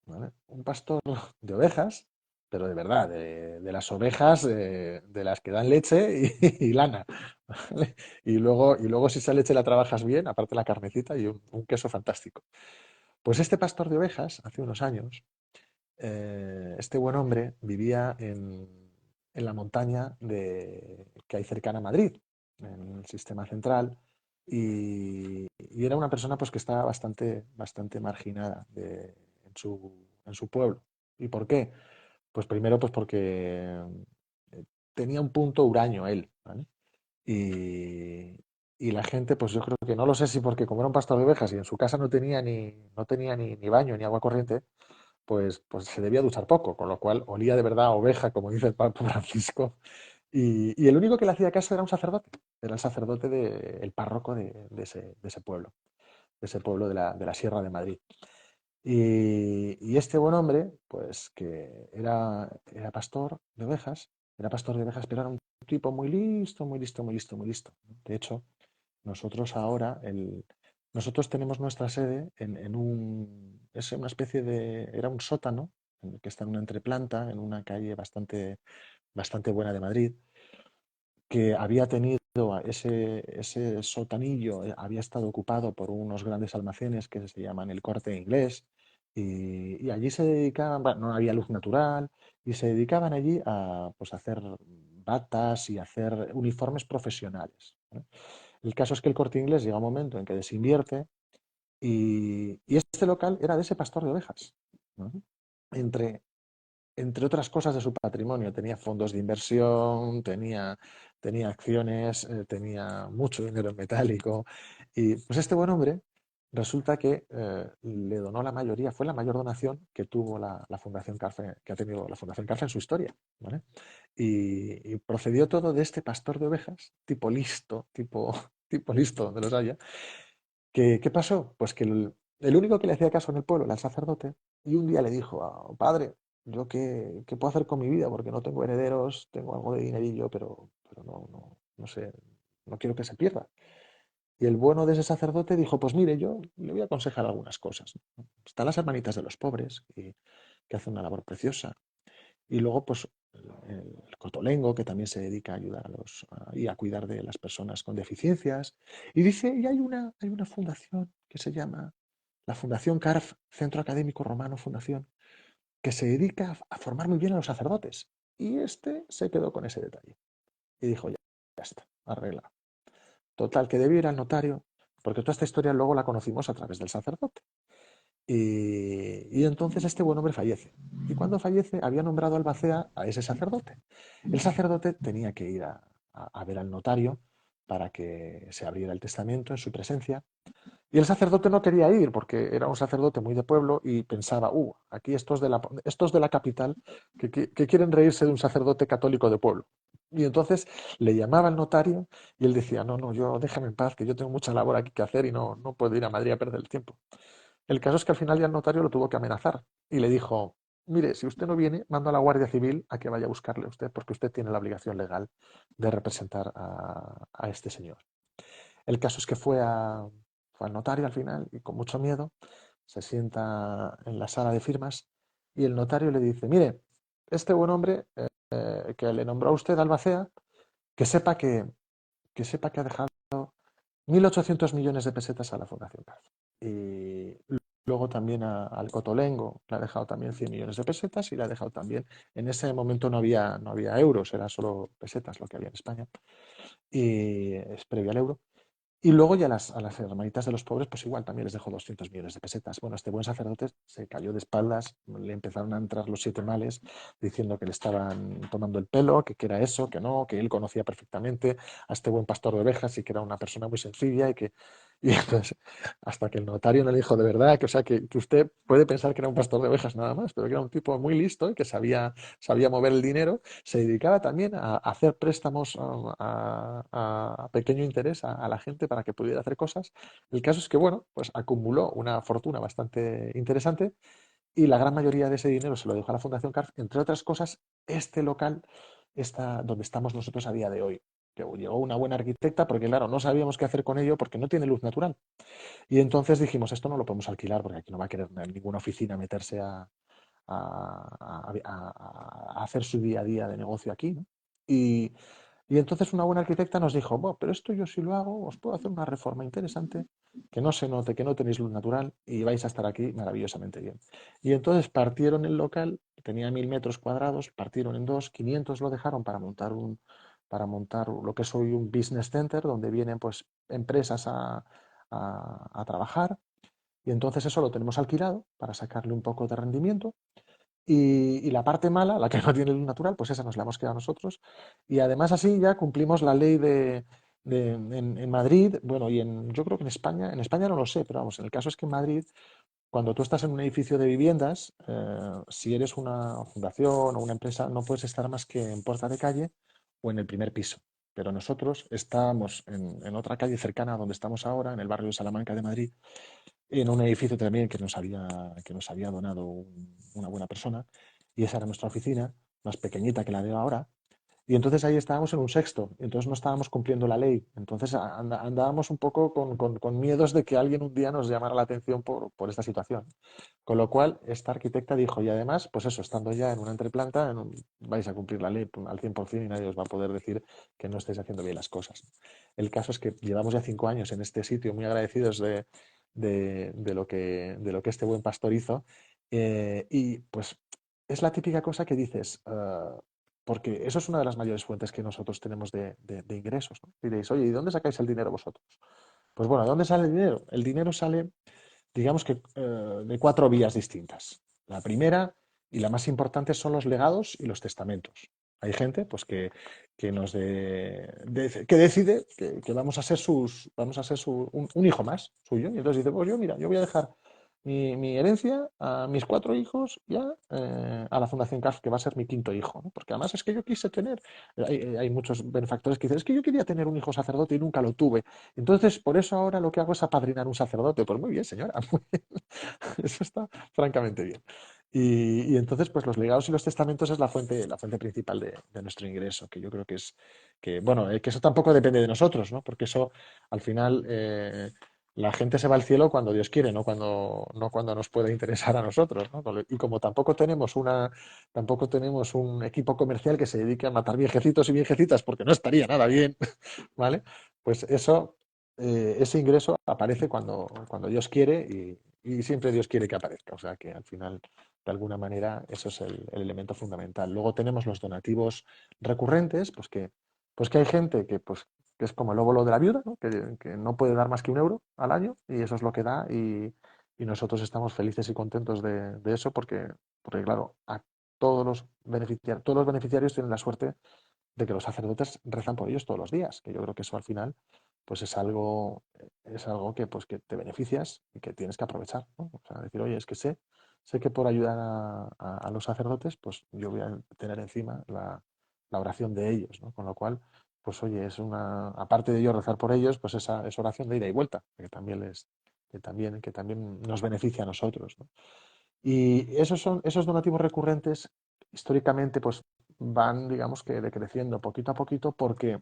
¿vale? Un pastor de ovejas, pero de verdad, de las ovejas de las que dan leche y lana, ¿vale? Y luego si esa leche la trabajas bien, aparte la carnecita y un queso fantástico. Pues este pastor de ovejas, hace unos años, este buen hombre vivía en la montaña que hay cercana a Madrid, en el sistema central, y era una persona pues, que estaba bastante marginada en su pueblo. ¿Y por qué? Pues primero pues porque tenía un punto huraño él, ¿vale? Y, y la gente, pues yo creo que no lo sé si porque como era un pastor de ovejas y en su casa no tenía ni baño ni agua corriente, pues se debía duchar poco, con lo cual olía de verdad a oveja, como dice el Papa Francisco. Y el único que le hacía caso era un sacerdote, era el sacerdote, el párroco de ese pueblo, de ese pueblo de la Sierra de Madrid. Y este buen hombre, pues que era pastor de ovejas, era pastor de ovejas, pero era un tipo muy listo, muy listo, muy listo, muy listo. De hecho, nosotros ahora, nosotros tenemos nuestra sede es una especie era un sótano que está en una entreplanta, en una calle bastante buena de Madrid, que había tenido ese sotanillo, había estado ocupado por unos grandes almacenes que se llaman el Corte Inglés, y allí se dedicaban, bueno, no había luz natural, y se dedicaban allí pues, a hacer batas y a hacer uniformes profesionales, ¿no? El caso es que el Corte Inglés llega un momento en que desinvierte y este local era de ese pastor de ovejas, ¿no? Entre, entre otras cosas de su patrimonio, tenía fondos de inversión, tenía acciones, tenía mucho dinero en metálico. Y pues este buen hombre resulta que le donó la mayoría, fue la mayor donación que tuvo la Fundación Carfe, que ha tenido la Fundación Carfe en su historia, ¿vale? Y procedió todo de este pastor de ovejas, tipo listo, tipo listo donde los haya. ¿Qué pasó? Pues que el único que le hacía caso en el pueblo era el sacerdote, y un día le dijo: Padre, ¿yo qué puedo hacer con mi vida? Porque no tengo herederos, tengo algo de dinerillo, pero no sé, no quiero que se pierda. Y el bueno de ese sacerdote dijo: pues mire, yo le voy a aconsejar algunas cosas, ¿no? Están las hermanitas de los pobres, que hacen una labor preciosa. Y luego, pues, el Cotolengo, que también se dedica a ayudar y a cuidar de las personas con deficiencias. Y dice, y hay una fundación que se llama la Fundación CARF, Centro Académico Romano Fundación, que se dedica a formar muy bien a los sacerdotes. Y este se quedó con ese detalle. Y dijo: ya está, arregla. Total, que debió ir al notario, porque toda esta historia luego la conocimos a través del sacerdote. Y entonces este buen hombre fallece. Y cuando fallece, había nombrado albacea a ese sacerdote. El sacerdote tenía que ir a ver al notario para que se abriera el testamento en su presencia. Y el sacerdote no quería ir porque era un sacerdote muy de pueblo y pensaba: aquí estos de la capital que quieren reírse de un sacerdote católico de pueblo. Y entonces le llamaba al notario y él decía: no, no, yo déjame en paz, que yo tengo mucha labor aquí que hacer y no puedo ir a Madrid a perder el tiempo. El caso es que al final ya el notario lo tuvo que amenazar y le dijo: mire, si usted no viene, mando a la Guardia Civil a que vaya a buscarle a usted, porque usted tiene la obligación legal de representar a este señor. El caso es que fue al notario al final y con mucho miedo se sienta en la sala de firmas y el notario le dice: mire, este buen hombre que le nombró a usted albacea, que sepa que ha dejado 1.800 millones de pesetas a la Fundación CAF. Y luego también al Cotolengo le ha dejado también 100 millones de pesetas y le ha dejado también, en ese momento no había euros, era solo pesetas lo que había en España, y es previo al euro. Y luego ya a las hermanitas de los pobres, pues igual también les dejó 200 millones de pesetas. Bueno, este buen sacerdote se cayó de espaldas, le empezaron a entrar los siete males, diciendo que le estaban tomando el pelo, que era eso, que no, que él conocía perfectamente a este buen pastor de ovejas y que era una persona muy sencilla y entonces, hasta que el notario no le dijo: de verdad, que, o sea, que usted puede pensar que era un pastor de ovejas nada más, pero que era un tipo muy listo y que sabía mover el dinero. Se dedicaba también a hacer préstamos a pequeño interés a la gente para que pudiera hacer cosas. El caso es que, bueno, pues acumuló una fortuna bastante interesante y la gran mayoría de ese dinero se lo dejó a la Fundación CARF, entre otras cosas, este local está donde estamos nosotros a día de hoy. Que llegó una buena arquitecta porque, claro, no sabíamos qué hacer con ello porque no tiene luz natural. Y entonces dijimos: esto no lo podemos alquilar porque aquí no va a querer ninguna oficina meterse a hacer su día a día de negocio aquí, ¿no? Y, y entonces una buena arquitecta nos dijo: bueno, pero esto yo si lo hago, os puedo hacer una reforma interesante, que no se note que no tenéis luz natural y vais a estar aquí maravillosamente bien. Y entonces partieron el local, tenía 1.000 metros cuadrados, partieron en dos, 500 lo dejaron para montar lo que es hoy un business center, donde vienen pues empresas a trabajar. Y entonces eso lo tenemos alquilado para sacarle un poco de rendimiento. Y la parte mala, la que no tiene luz natural, pues esa nos la hemos quedado nosotros. Y además así ya cumplimos la ley en Madrid, bueno, yo creo que en España no lo sé, pero vamos, en el caso es que en Madrid, cuando tú estás en un edificio de viviendas, si eres una fundación o una empresa, no puedes estar más que en puerta de calle o en el primer piso. Pero nosotros estábamos en otra calle cercana a donde estamos ahora, en el barrio de Salamanca de Madrid, en un edificio también que nos había donado una buena persona, y esa era nuestra oficina, más pequeñita que la de ahora. Y entonces ahí estábamos en un sexto, entonces no estábamos cumpliendo la ley. Entonces andábamos un poco con miedos de que alguien un día nos llamara la atención por esta situación. Con lo cual, esta arquitecta dijo, y además, pues eso, estando ya en una entreplanta, vais a cumplir la ley al 100% y nadie os va a poder decir que no estáis haciendo bien las cosas. El caso es que llevamos ya 5 años en este sitio, muy agradecidos de lo que este buen pastor hizo. Y pues es la típica cosa que dices, porque eso es una de las mayores fuentes que nosotros tenemos de ingresos, ¿no? Diréis, oye, ¿y dónde sacáis el dinero vosotros? Pues bueno, ¿de dónde sale el dinero? El dinero sale, digamos que, de cuatro vías distintas. La primera y la más importante son los legados y los testamentos. Hay gente pues, que que decide que vamos a ser un hijo más suyo. Y entonces dice, pues yo, mira, yo voy a dejar mi herencia a mis cuatro hijos ya a la Fundación CAF, que va a ser mi quinto hijo, ¿no? Porque además es que yo quise tener, hay muchos benefactores que dicen, es que yo quería tener un hijo sacerdote y nunca lo tuve. Entonces, por eso ahora lo que hago es apadrinar un sacerdote. Pues muy bien, señora, muy bien. Eso está francamente bien. Y entonces, pues los legados y los testamentos es la fuente principal de nuestro ingreso, que yo creo que es, que, bueno, que eso tampoco depende de nosotros, ¿no? Porque eso, al final, la gente se va al cielo cuando Dios quiere, no cuando nos puede interesar a nosotros, ¿no? Y como tampoco tenemos un equipo comercial que se dedique a matar viejecitos y viejecitas, porque no estaría nada bien, ¿vale? Pues eso, ese ingreso aparece cuando Dios quiere y siempre Dios quiere que aparezca. O sea que al final, de alguna manera, eso es el elemento fundamental. Luego tenemos los donativos recurrentes, pues que hay gente que es como el óvulo de la viuda, ¿no? Que no puede dar más que 1 euro al año y eso es lo que da y nosotros estamos felices y contentos de eso porque, claro, todos los beneficiarios tienen la suerte de que los sacerdotes rezan por ellos todos los días, que yo creo que eso al final pues es algo que, pues, que te beneficias y que tienes que aprovechar, ¿no? O sea, decir, oye, es que sé que por ayudar a los sacerdotes, pues yo voy a tener encima la oración de ellos, ¿no? Con lo cual, pues oye, aparte de yo rezar por ellos, pues esa oración de ida y vuelta, que también nos beneficia a nosotros, ¿no? Y esos donativos recurrentes, históricamente, pues van, digamos que decreciendo poquito a poquito porque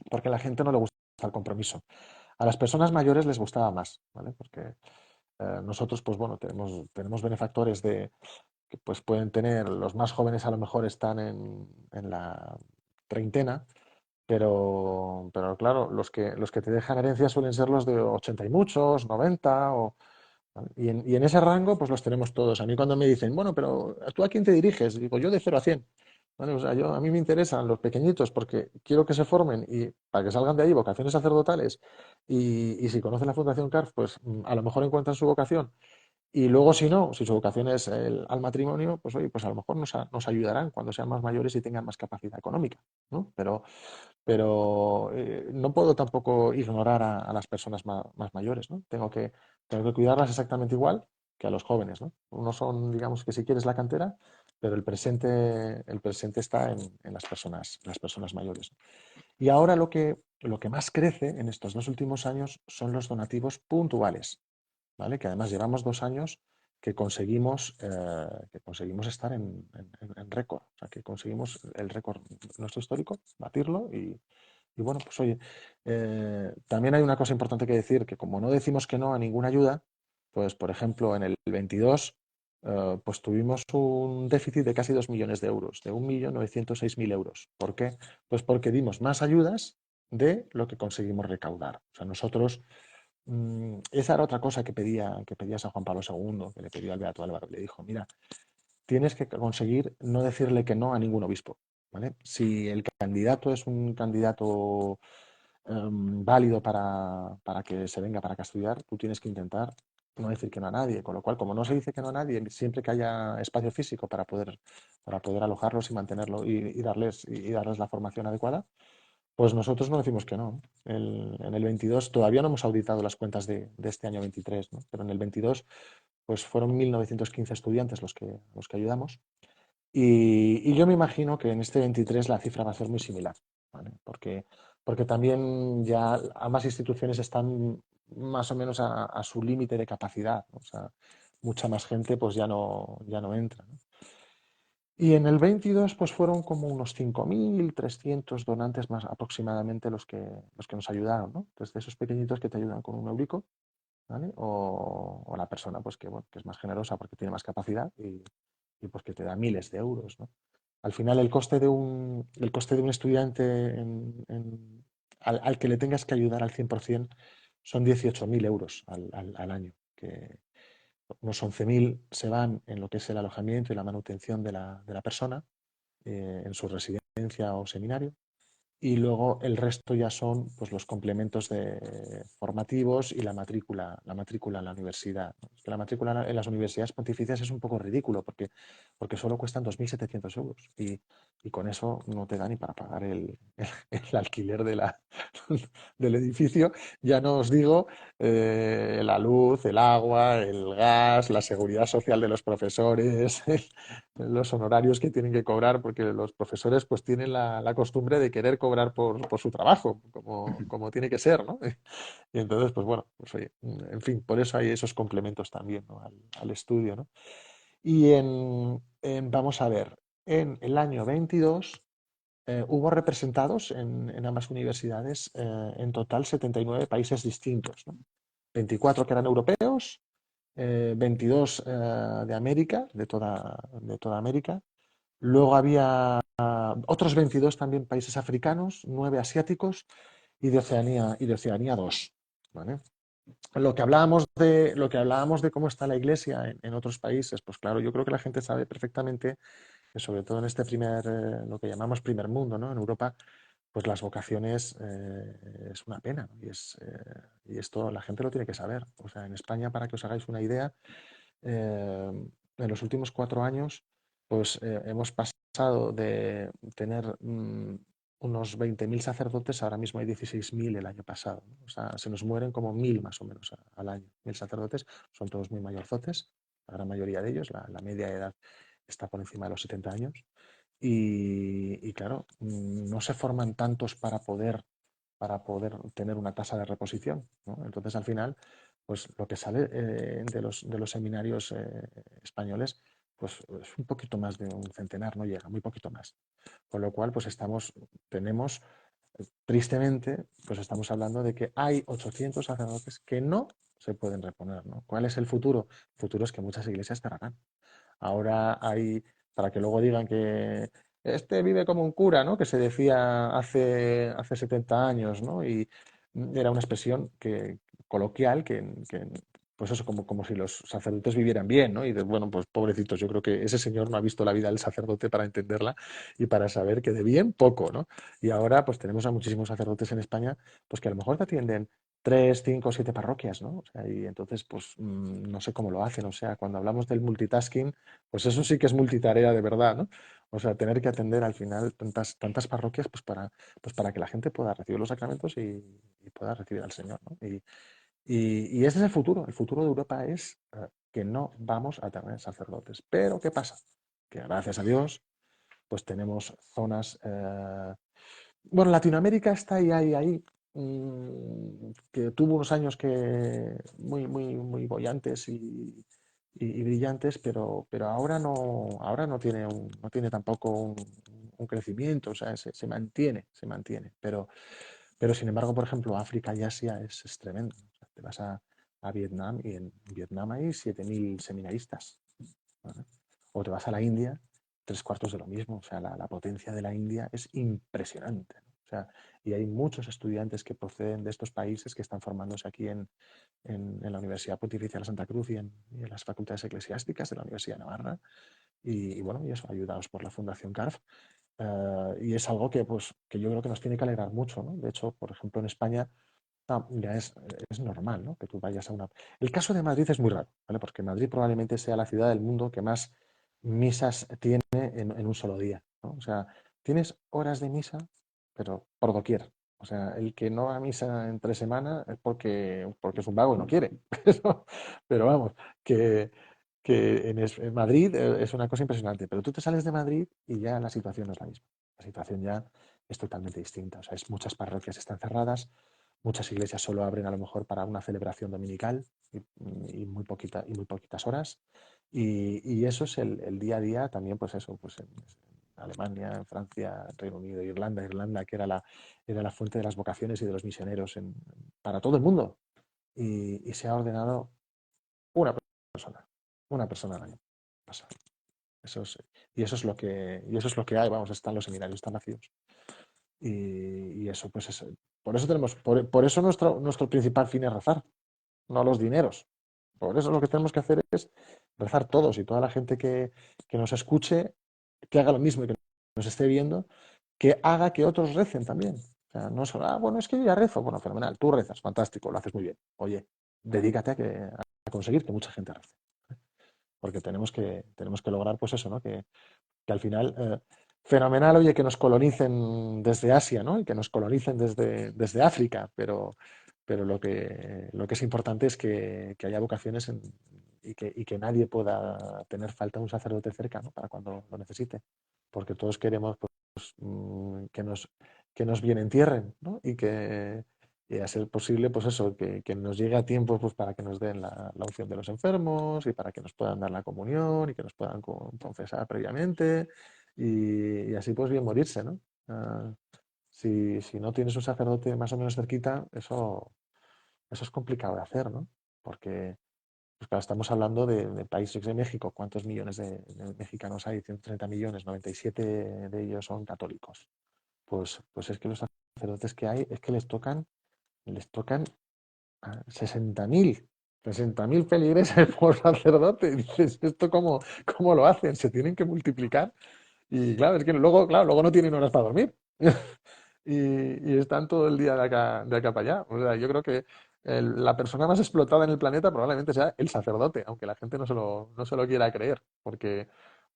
a la gente no le gusta el compromiso. A las personas mayores les gustaba más, ¿vale? Porque nosotros, pues bueno, tenemos benefactores que pues pueden tener, los más jóvenes a lo mejor están en la treintena, pero claro, los que te dejan herencia suelen ser los de 80 y muchos, 90 ¿vale? Y en ese rango, pues los tenemos todos. A mí cuando me dicen, bueno, pero ¿tú a quién te diriges? Digo, yo de 0 a 100. ¿Vale? O sea, a mí me interesan los pequeñitos porque quiero que se formen y para que salgan de ahí vocaciones sacerdotales y si conocen la Fundación CARF, pues a lo mejor encuentran su vocación y luego, si no, si su vocación es al matrimonio, pues oye, pues a lo mejor nos ayudarán cuando sean más mayores y tengan más capacidad económica, ¿no? Pero no puedo tampoco ignorar a las personas más mayores, ¿no? Tengo que cuidarlas exactamente igual que a los jóvenes, ¿no? Unos son, digamos que si quieres la cantera, pero el presente está en las personas mayores. Y ahora lo que más crece en estos 2 últimos años son los donativos puntuales, ¿vale? Que además llevamos 2 años que conseguimos estar en récord, o sea, que conseguimos el récord nuestro histórico, batirlo y bueno, pues oye, también hay una cosa importante que decir, que como no decimos que no a ninguna ayuda, pues por ejemplo en el 22 pues tuvimos un déficit de casi 2 millones de euros, de 1.906.000 euros. ¿Por qué? Pues porque dimos más ayudas de lo que conseguimos recaudar. O sea, nosotros esa era otra cosa que pedía San Juan Pablo II, que le pidió al Beato Álvaro. Le dijo, mira, tienes que conseguir no decirle que no a ningún obispo, ¿vale? Si el candidato es un candidato válido para que se venga para acá a estudiar, tú tienes que intentar no decir que no a nadie. Con lo cual, como no se dice que no a nadie, siempre que haya espacio físico para poder alojarlos y mantenerlo y darles la formación adecuada, pues nosotros no decimos que no. En el 22 todavía no hemos auditado las cuentas de este año 23, ¿no? Pero en el 22 pues fueron 1.915 estudiantes los que ayudamos. Y yo me imagino que en este 23 la cifra va a ser muy similar, ¿vale? porque también ya ambas instituciones están más o menos a su límite de capacidad, ¿no? O sea, mucha más gente pues ya no entra, ¿no? Y en el 22 pues fueron como unos 5.300 donantes más aproximadamente los que nos ayudaron, ¿no? Desde esos pequeñitos que te ayudan con un eurico, ¿vale? O la persona pues que, bueno, que es más generosa porque tiene más capacidad y pues que te da miles de euros, ¿no? Al final el coste de un estudiante al que le tengas que ayudar al 100% son 18.000 euros al año, que unos 11.000 se van en lo que es el alojamiento y la manutención de la persona en su residencia o seminario, y luego el resto ya son pues, los complementos formativos y la matrícula en la universidad, ¿no? Es que la matrícula en las universidades pontificias es un poco ridículo porque solo cuestan 2.700 euros y con eso no te da ni para pagar el alquiler del edificio. Ya no os digo la luz, el agua, el gas, la seguridad social de los profesores, los honorarios que tienen que cobrar, porque los profesores pues tienen la costumbre de querer cobrar por su trabajo, como tiene que ser, ¿no? Y entonces, pues bueno, pues oye, en fin, por eso hay esos complementos también, ¿no? al estudio, ¿no? Y vamos a ver, en el año 22 hubo representados en ambas universidades en total 79 países distintos, ¿no? 24 que eran europeos, 22 de América, de toda América. Luego había otros 22 también países africanos, 9 asiáticos y de Oceanía 2. ¿Vale? Lo que hablábamos de cómo está la iglesia en otros países, pues claro, yo creo que la gente sabe perfectamente que sobre todo en este lo que llamamos primer mundo, ¿no? En Europa, pues las vocaciones es una pena, ¿no? Y esto la gente lo tiene que saber. O sea, en España, para que os hagáis una idea, en los últimos 4 años, pues hemos pasado de tener unos 20.000 sacerdotes, ahora mismo hay 16.000 el año pasado, ¿no? O sea, se nos mueren como 1.000 más o menos al año. 1.000 sacerdotes, son todos muy mayorzotes, la gran mayoría de ellos, la media de edad está por encima de los 70 años. Y claro, no se forman tantos para poder tener una tasa de reposición, ¿no? Entonces, al final, pues lo que sale de los seminarios españoles, pues es un poquito más de un centenar, no llega, muy poquito más. Con lo cual, pues tenemos, tristemente, pues estamos hablando de que hay 800 sacerdotes que no se pueden reponer, ¿no? ¿Cuál es el futuro? El futuro es que muchas iglesias cerrarán. Ahora hay, para que luego digan que este vive como un cura, ¿no? Que se decía hace 70 años, ¿no? Y era una expresión coloquial pues eso, como si los sacerdotes vivieran bien, ¿no? Y bueno, pues pobrecitos, yo creo que ese señor no ha visto la vida del sacerdote para entenderla y para saber que de bien poco, ¿no? Y ahora pues tenemos a muchísimos sacerdotes en España, pues que a lo mejor te atienden 3, 5, 7 parroquias, ¿no? O sea, y entonces, pues no sé cómo lo hacen. O sea, cuando hablamos del multitasking, pues eso sí que es multitarea de verdad, ¿no? O sea, tener que atender al final tantas parroquias, pues para que la gente pueda recibir los sacramentos y pueda recibir al Señor, ¿no? Y ese es el futuro. El futuro de Europa es que no vamos a tener sacerdotes. Pero, ¿qué pasa? Que gracias a Dios, pues tenemos zonas. Bueno, Latinoamérica está ahí, que tuvo unos años muy, muy, muy bollantes y brillantes, pero ahora no tiene tampoco un crecimiento, o sea, se mantiene. Pero sin embargo, por ejemplo, África y Asia es tremendo. O sea, te vas a Vietnam y en Vietnam hay 7.000 seminaristas, ¿vale? O te vas a la India, 3 cuartos de lo mismo. O sea, la potencia de la India es impresionante, ¿no? O sea, y hay muchos estudiantes que proceden de estos países que están formándose aquí en la Universidad Pontificia de Santa Cruz y en las facultades eclesiásticas de la Universidad de Navarra. Y bueno, y eso, ayudados por la Fundación CARF. Y es algo que yo creo que nos tiene que alegrar mucho, ¿no? De hecho, por ejemplo, en España ya es normal, ¿no? Que tú vayas a una... El caso de Madrid es muy raro, ¿vale? Porque Madrid probablemente sea la ciudad del mundo que más misas tiene en un solo día, ¿no? O sea, tienes horas de misa, pero por doquier. O sea, el que no va a misa entre semana es porque es un vago y no quiere. Pero vamos, que, que en Madrid es una cosa impresionante, pero tú te sales de Madrid y ya la situación no es la misma. La situación ya es totalmente distinta. O sea, muchas parroquias están cerradas, muchas iglesias solo abren a lo mejor para una celebración dominical y muy poquitas horas. Y eso es el día a día también, pues eso, pues en Alemania, en Francia, Reino Unido, Irlanda, que era la fuente de las vocaciones y de los misioneros para todo el mundo. Y se ha ordenado una persona, una persona al año pasado. Eso es, y eso es lo que hay, vamos, están los seminarios, están vacíos. Y eso, pues eso. Por eso por eso nuestro principal fin es rezar, no los dineros. Por eso lo que tenemos que hacer es rezar todos y toda la gente que nos escuche, que haga lo mismo y que nos esté viendo, que haga que otros recen también. O sea, no solo, bueno, es que yo ya rezo. Bueno, fenomenal, tú rezas, fantástico, lo haces muy bien. Oye, dedícate a conseguir que mucha gente rece. Porque tenemos que lograr, pues eso, ¿no? Que al final, fenomenal, oye, que nos colonicen desde Asia, ¿no? Y que nos colonicen desde África, pero lo que es importante es que haya vocaciones y que nadie pueda tener falta de un sacerdote cerca, ¿no? Para cuando lo necesite, porque todos queremos pues, que nos bien entierren, ¿no? Y a ser posible, pues eso, que nos llegue a tiempo pues, para que nos den la unción de los enfermos y para que nos puedan dar la comunión y que nos puedan confesar previamente y así pues bien morirse, ¿no? Ah, si no tienes un sacerdote más o menos cerquita, eso es complicado de hacer, ¿no? Porque pues, claro, estamos hablando de países de México. ¿Cuántos millones de mexicanos hay? 130 millones, 97 de ellos son católicos. Pues es que los sacerdotes que hay es que les tocan 60.000 feligreses por sacerdote. Dices, ¿esto cómo lo hacen? Se tienen que multiplicar. Y claro, es que luego no tienen horas para dormir. Y están todo el día de acá para allá. O sea, yo creo que la persona más explotada en el planeta probablemente sea el sacerdote, aunque la gente no se lo quiera creer, porque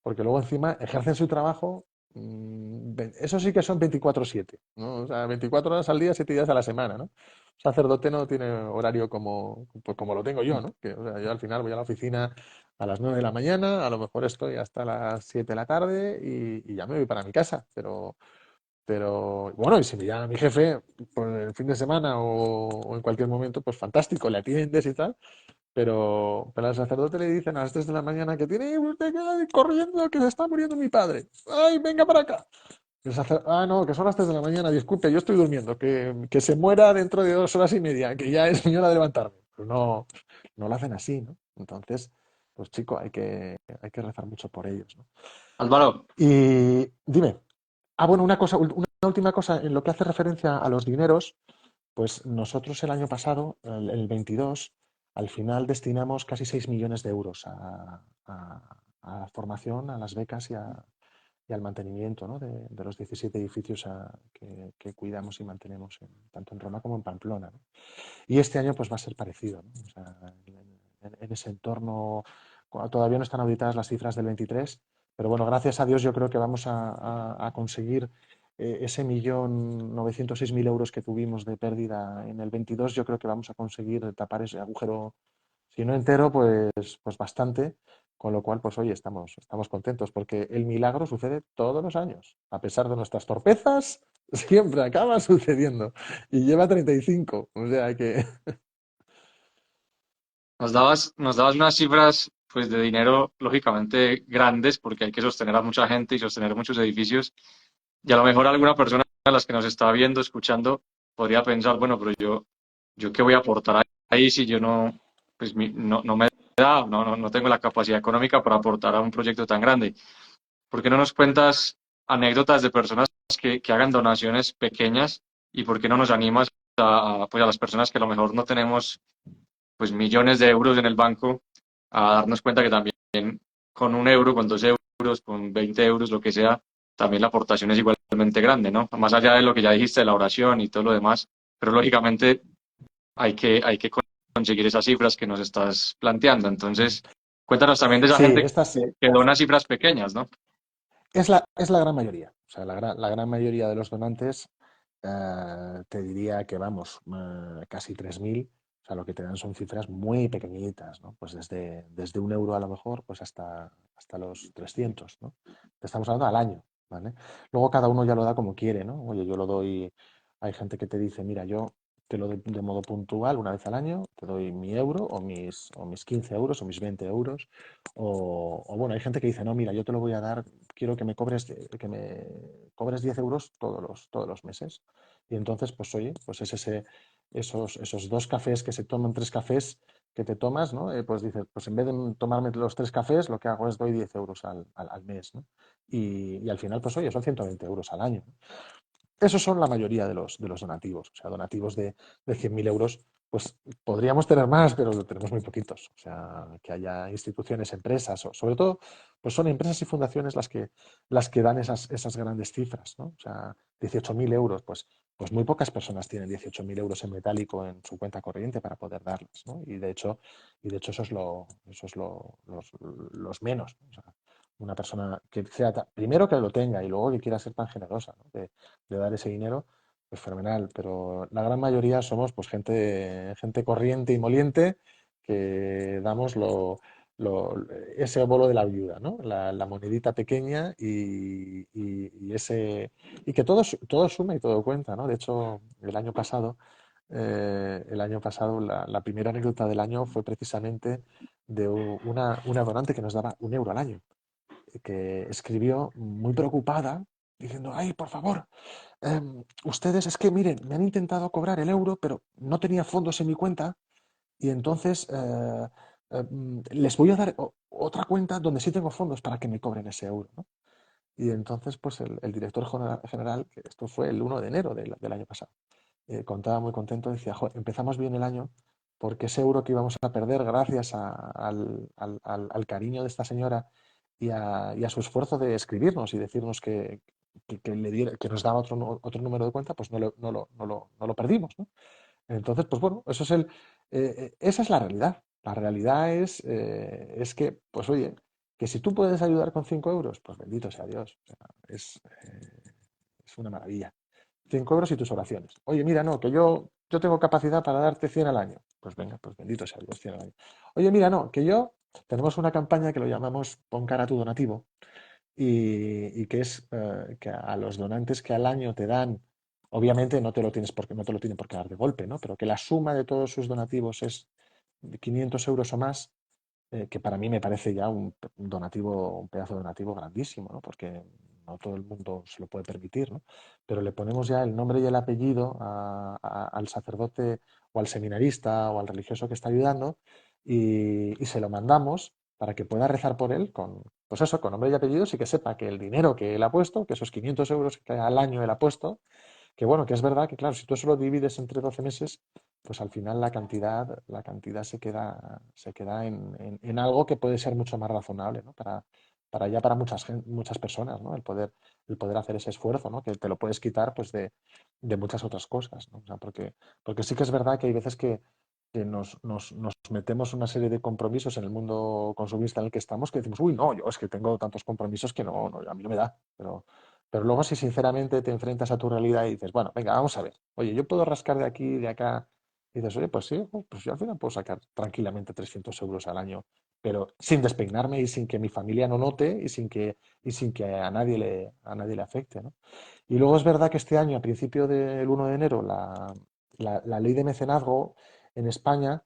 luego encima ejercen su trabajo, eso sí que son 24/7, ¿no? O sea, 24 horas al día, 7 días a la semana, ¿no? Un sacerdote no tiene horario pues como lo tengo yo, ¿no? O sea, yo al final voy a la oficina a las 9 de la mañana, a lo mejor estoy hasta las 7 de la tarde y ya me voy para mi casa, pero bueno, y si me llama mi jefe por el fin de semana o en cualquier momento, pues fantástico, le atiendes y tal, pero al sacerdote le dicen a las 3 de la mañana que tiene usted que ir corriendo, que se está muriendo mi padre. ¡Ay, venga para acá! No, que son las 3 de la mañana, disculpe, yo estoy durmiendo, que se muera dentro de 2 horas y media, que ya es mi hora de levantarme. Pues no lo hacen así, ¿no? Entonces, pues chico, hay que rezar mucho por ellos, ¿no? Álvaro, Y dime, bueno, una última cosa, en lo que hace referencia a los dineros, pues nosotros el año pasado, el 22, al final destinamos casi 6 millones de euros a la formación, a las becas y al mantenimiento, ¿no? de los 17 edificios que cuidamos y mantenemos tanto en Roma como en Pamplona, ¿no? Y este año pues va a ser parecido, ¿no? O sea, en ese entorno, todavía no están auditadas las cifras del 23, pero bueno, gracias a Dios yo creo que vamos a conseguir ese 1.906.000 euros que tuvimos de pérdida en el 22, yo creo que vamos a conseguir tapar ese agujero, si no entero, pues bastante, con lo cual, pues oye, estamos contentos, porque el milagro sucede todos los años, a pesar de nuestras torpezas, siempre acaba sucediendo, y lleva 35, o sea que... nos dabas unas cifras pues de dinero lógicamente grandes porque hay que sostener a mucha gente y sostener muchos edificios. Y a lo mejor alguna persona de las que nos está viendo, escuchando, podría pensar, bueno, pero yo qué voy a aportar ahí si yo no, pues no me da, no tengo la capacidad económica para aportar a un proyecto tan grande. ¿Por qué no nos cuentas anécdotas de personas que hagan donaciones pequeñas y por qué no nos animas pues a las personas que a lo mejor no tenemos pues millones de euros en el banco a darnos cuenta que también con 1 euro, con 2 euros, con 20 euros, lo que sea, también la aportación es igualmente grande, ¿no? Más allá de lo que ya dijiste de la oración y todo lo demás, pero lógicamente hay que conseguir esas cifras que nos estás planteando. Entonces, cuéntanos también de esa Sí, gente estas que dona cifras pequeñas, ¿no? es la gran mayoría. O sea, la gran mayoría de los donantes, te diría que vamos, casi 3.000. O sea, lo que te dan son cifras muy pequeñitas, ¿no? Pues desde 1 euro a lo mejor, pues hasta los 300, ¿no? Te estamos hablando al año. ¿vale? Luego cada uno ya lo da como quiere, ¿no? Oye, yo lo doy, hay gente que te dice, mira, yo te lo doy de modo puntual una vez al año, te doy mi euro o mis 15 euros o mis 20 euros, o bueno, hay gente que dice, no, mira, yo te lo voy a dar, quiero que me cobres 10 euros todos los meses. Y entonces, pues oye, pues es esos dos cafés que se toman, tres cafés que te tomas, ¿no? Pues dices, pues en vez de tomarme los tres cafés, lo que hago es doy 10 euros al mes, ¿no? Y al final, pues oye, son 120 euros al año. Esos son la mayoría de los donativos. O sea, donativos de 100.000 euros, pues podríamos tener más, pero tenemos muy poquitos. O sea, que haya instituciones, empresas, o sobre todo, pues son empresas y fundaciones las que dan esas grandes cifras, ¿no? O sea, 18.000 euros, pues muy pocas personas tienen 18.000 euros en metálico en su cuenta corriente para poder darlas, ¿no? Y de hecho eso es los menos. O sea, una persona que sea, primero que lo tenga y luego que quiera ser tan generosa, ¿no? De dar ese dinero, pues fenomenal. Pero la gran mayoría somos pues gente corriente y moliente que damos ese bolo de la viuda, ¿no? La monedita pequeña y que todo suma y todo cuenta, ¿no? De hecho, el año pasado la primera anécdota del año fue precisamente de una donante que nos daba 1 euro al año, que escribió muy preocupada diciendo, ay, por favor, ustedes es que, miren, me han intentado cobrar el euro, pero no tenía fondos en mi cuenta y entonces les voy a dar otra cuenta donde sí tengo fondos para que me cobren ese euro, ¿no? Y entonces, pues el director general, que esto fue el 1 de enero del año pasado, contaba muy contento, decía, "Jo, empezamos bien el año porque ese euro que íbamos a perder gracias al cariño de esta señora y a su esfuerzo de escribirnos y decirnos que nos daba otro número de cuenta, pues no lo perdimos, ¿no? Entonces, pues bueno, esa es la realidad. La realidad es que, pues oye, que si tú puedes ayudar con 5 euros, pues bendito sea Dios. O sea, es una maravilla. 5 euros y tus oraciones. Oye, mira, no, que yo tengo capacidad para darte 100 al año. Pues venga, pues bendito sea Dios, 100 al año. Oye, mira, no, que tenemos una campaña que lo llamamos Pon cara a tu donativo y que es que a los donantes que al año te dan, obviamente no te lo tienen por qué dar de golpe, ¿no? Pero que la suma de todos sus donativos es de 500 euros o más, que para mí me parece ya un donativo, un pedazo de donativo grandísimo, ¿no? Porque no todo el mundo se lo puede permitir, ¿no? Pero le ponemos ya el nombre y el apellido al sacerdote o al seminarista o al religioso que está ayudando y se lo mandamos para que pueda rezar por él pues eso, con nombre y apellidos y que sepa que el dinero que él ha puesto, que esos 500 euros que al año él ha puesto, que bueno, que es verdad que claro, si tú eso lo divides entre 12 meses, pues al final la cantidad se queda en algo que puede ser mucho más razonable, ¿no? Para muchas personas, ¿no? El poder hacer ese esfuerzo, ¿no? Que te lo puedes quitar pues de muchas otras cosas, ¿no? O sea, porque sí que es verdad que hay veces que nos metemos una serie de compromisos en el mundo consumista en el que estamos que decimos, uy, no, yo es que tengo tantos compromisos que no, a mí no me da. Pero luego si sinceramente te enfrentas a tu realidad y dices, bueno, venga, vamos a ver, oye, yo puedo rascar de aquí, de acá, y dices, oye, pues sí, pues yo al final puedo sacar tranquilamente 300 euros al año, pero sin despeinarme y sin que mi familia no note y sin que a nadie le afecte, ¿no? Y luego es verdad que este año, a principio del 1 de enero, la ley de mecenazgo en España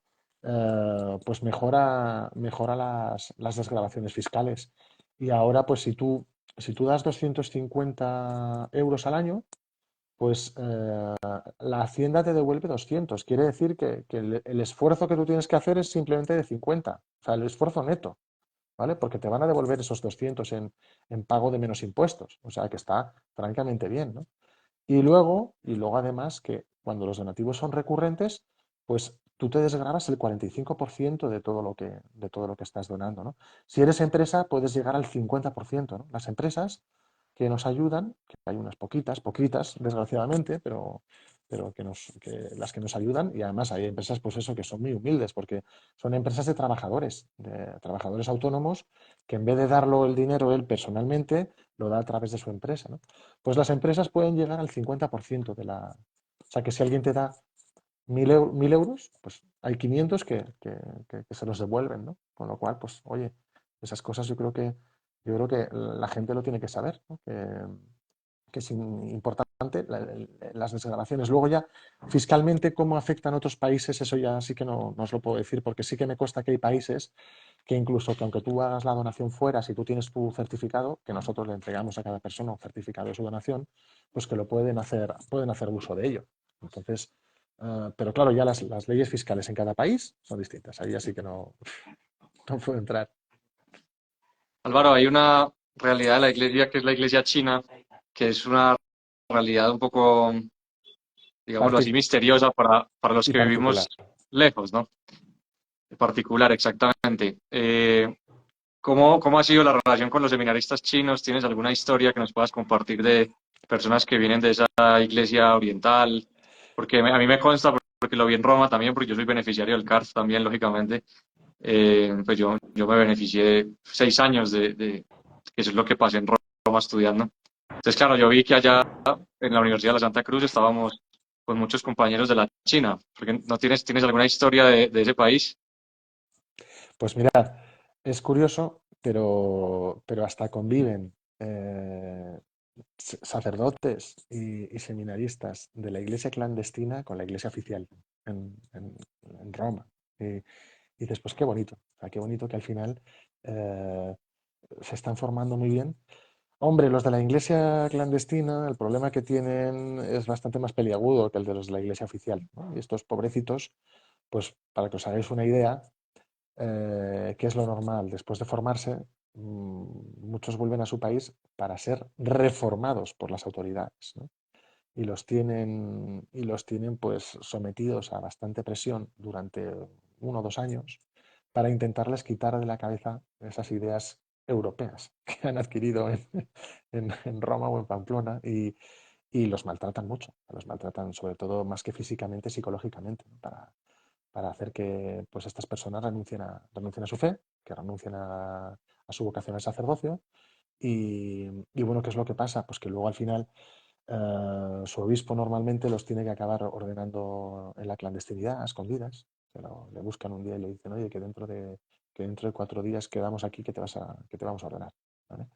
pues mejora las desgravaciones fiscales. Y ahora, pues si tú das 250 euros al año, pues la Hacienda te devuelve 200. Quiere decir que el esfuerzo que tú tienes que hacer es simplemente de 50. O sea, el esfuerzo neto, ¿vale? Porque te van a devolver esos 200 en pago de menos impuestos. O sea, que está francamente bien, ¿no? Y luego además que cuando los donativos son recurrentes, pues tú te desgravas el 45% de todo lo que estás donando, ¿no? Si eres empresa, puedes llegar al 50%, ¿no? Las empresas que nos ayudan, que hay unas poquitas, poquitas, desgraciadamente, pero que las que nos ayudan, y además hay empresas, pues eso, que son muy humildes, porque son empresas de trabajadores autónomos, que en vez de darlo el dinero él personalmente, lo da a través de su empresa, ¿no? Pues las empresas pueden llegar al 50% O sea, que si alguien te da 1.000 euros, pues hay 500 que se los devuelven, ¿no? Con lo cual, pues, oye, esas cosas yo creo que Yo creo que la gente lo tiene que saber, ¿no? Que es importante las desgravaciones. Luego ya, fiscalmente, cómo afectan a otros países, eso ya sí que no os lo puedo decir, porque sí que me consta que hay países que incluso que aunque tú hagas la donación fuera, si tú tienes tu certificado, que nosotros le entregamos a cada persona un certificado de su donación, pues que lo pueden hacer uso de ello. Entonces, pero claro, ya las leyes fiscales en cada país son distintas. Ahí así que no puedo entrar. Álvaro, hay una realidad de la iglesia que es la iglesia china, que es una realidad un poco, digámoslo así, Partic- misteriosa para los y que particular. vivimos lejos, ¿no? En particular, exactamente. ¿Cómo ha sido la relación con los seminaristas chinos? ¿Tienes alguna historia que nos puedas compartir de personas que vienen de esa iglesia oriental? Porque a mí me consta, porque lo vi en Roma también, porque yo soy beneficiario del CARF también, lógicamente. Pues yo me beneficié 6 años que eso es lo que pasé en Roma estudiando. Entonces, claro, yo vi que allá en la Universidad de la Santa Cruz estábamos con muchos compañeros de la China. Porque no tienes alguna historia de ese país? Pues mirad, es curioso, pero hasta conviven sacerdotes y seminaristas de la iglesia clandestina con la iglesia oficial en, en- en Roma. Y dices, pues qué bonito, o sea, qué bonito que al final eh, se están formando muy bien. Hombre, los de la iglesia clandestina, el problema que tienen es bastante más peliagudo que el de los de la iglesia oficial, ¿no? Y estos pobrecitos, pues para que os hagáis una idea, ¿qué es lo normal? Después de formarse, muchos vuelven a su país para ser reformados por las autoridades, ¿no? Y los tienen pues sometidos a bastante presión durante 1 o 2 años para intentarles quitar de la cabeza esas ideas europeas que han adquirido en Roma o en Pamplona y los maltratan mucho, los maltratan sobre todo más que físicamente, psicológicamente, ¿no? Para hacer que pues, estas personas renuncien a su fe, que renuncien a su vocación al sacerdocio. Y bueno, ¿qué es lo que pasa? Pues que luego al final su obispo normalmente los tiene que acabar ordenando en la clandestinidad, a escondidas. Le buscan un día y le dicen, oye, que dentro de 4 días quedamos aquí que te vamos a ordenar. ¿Vale?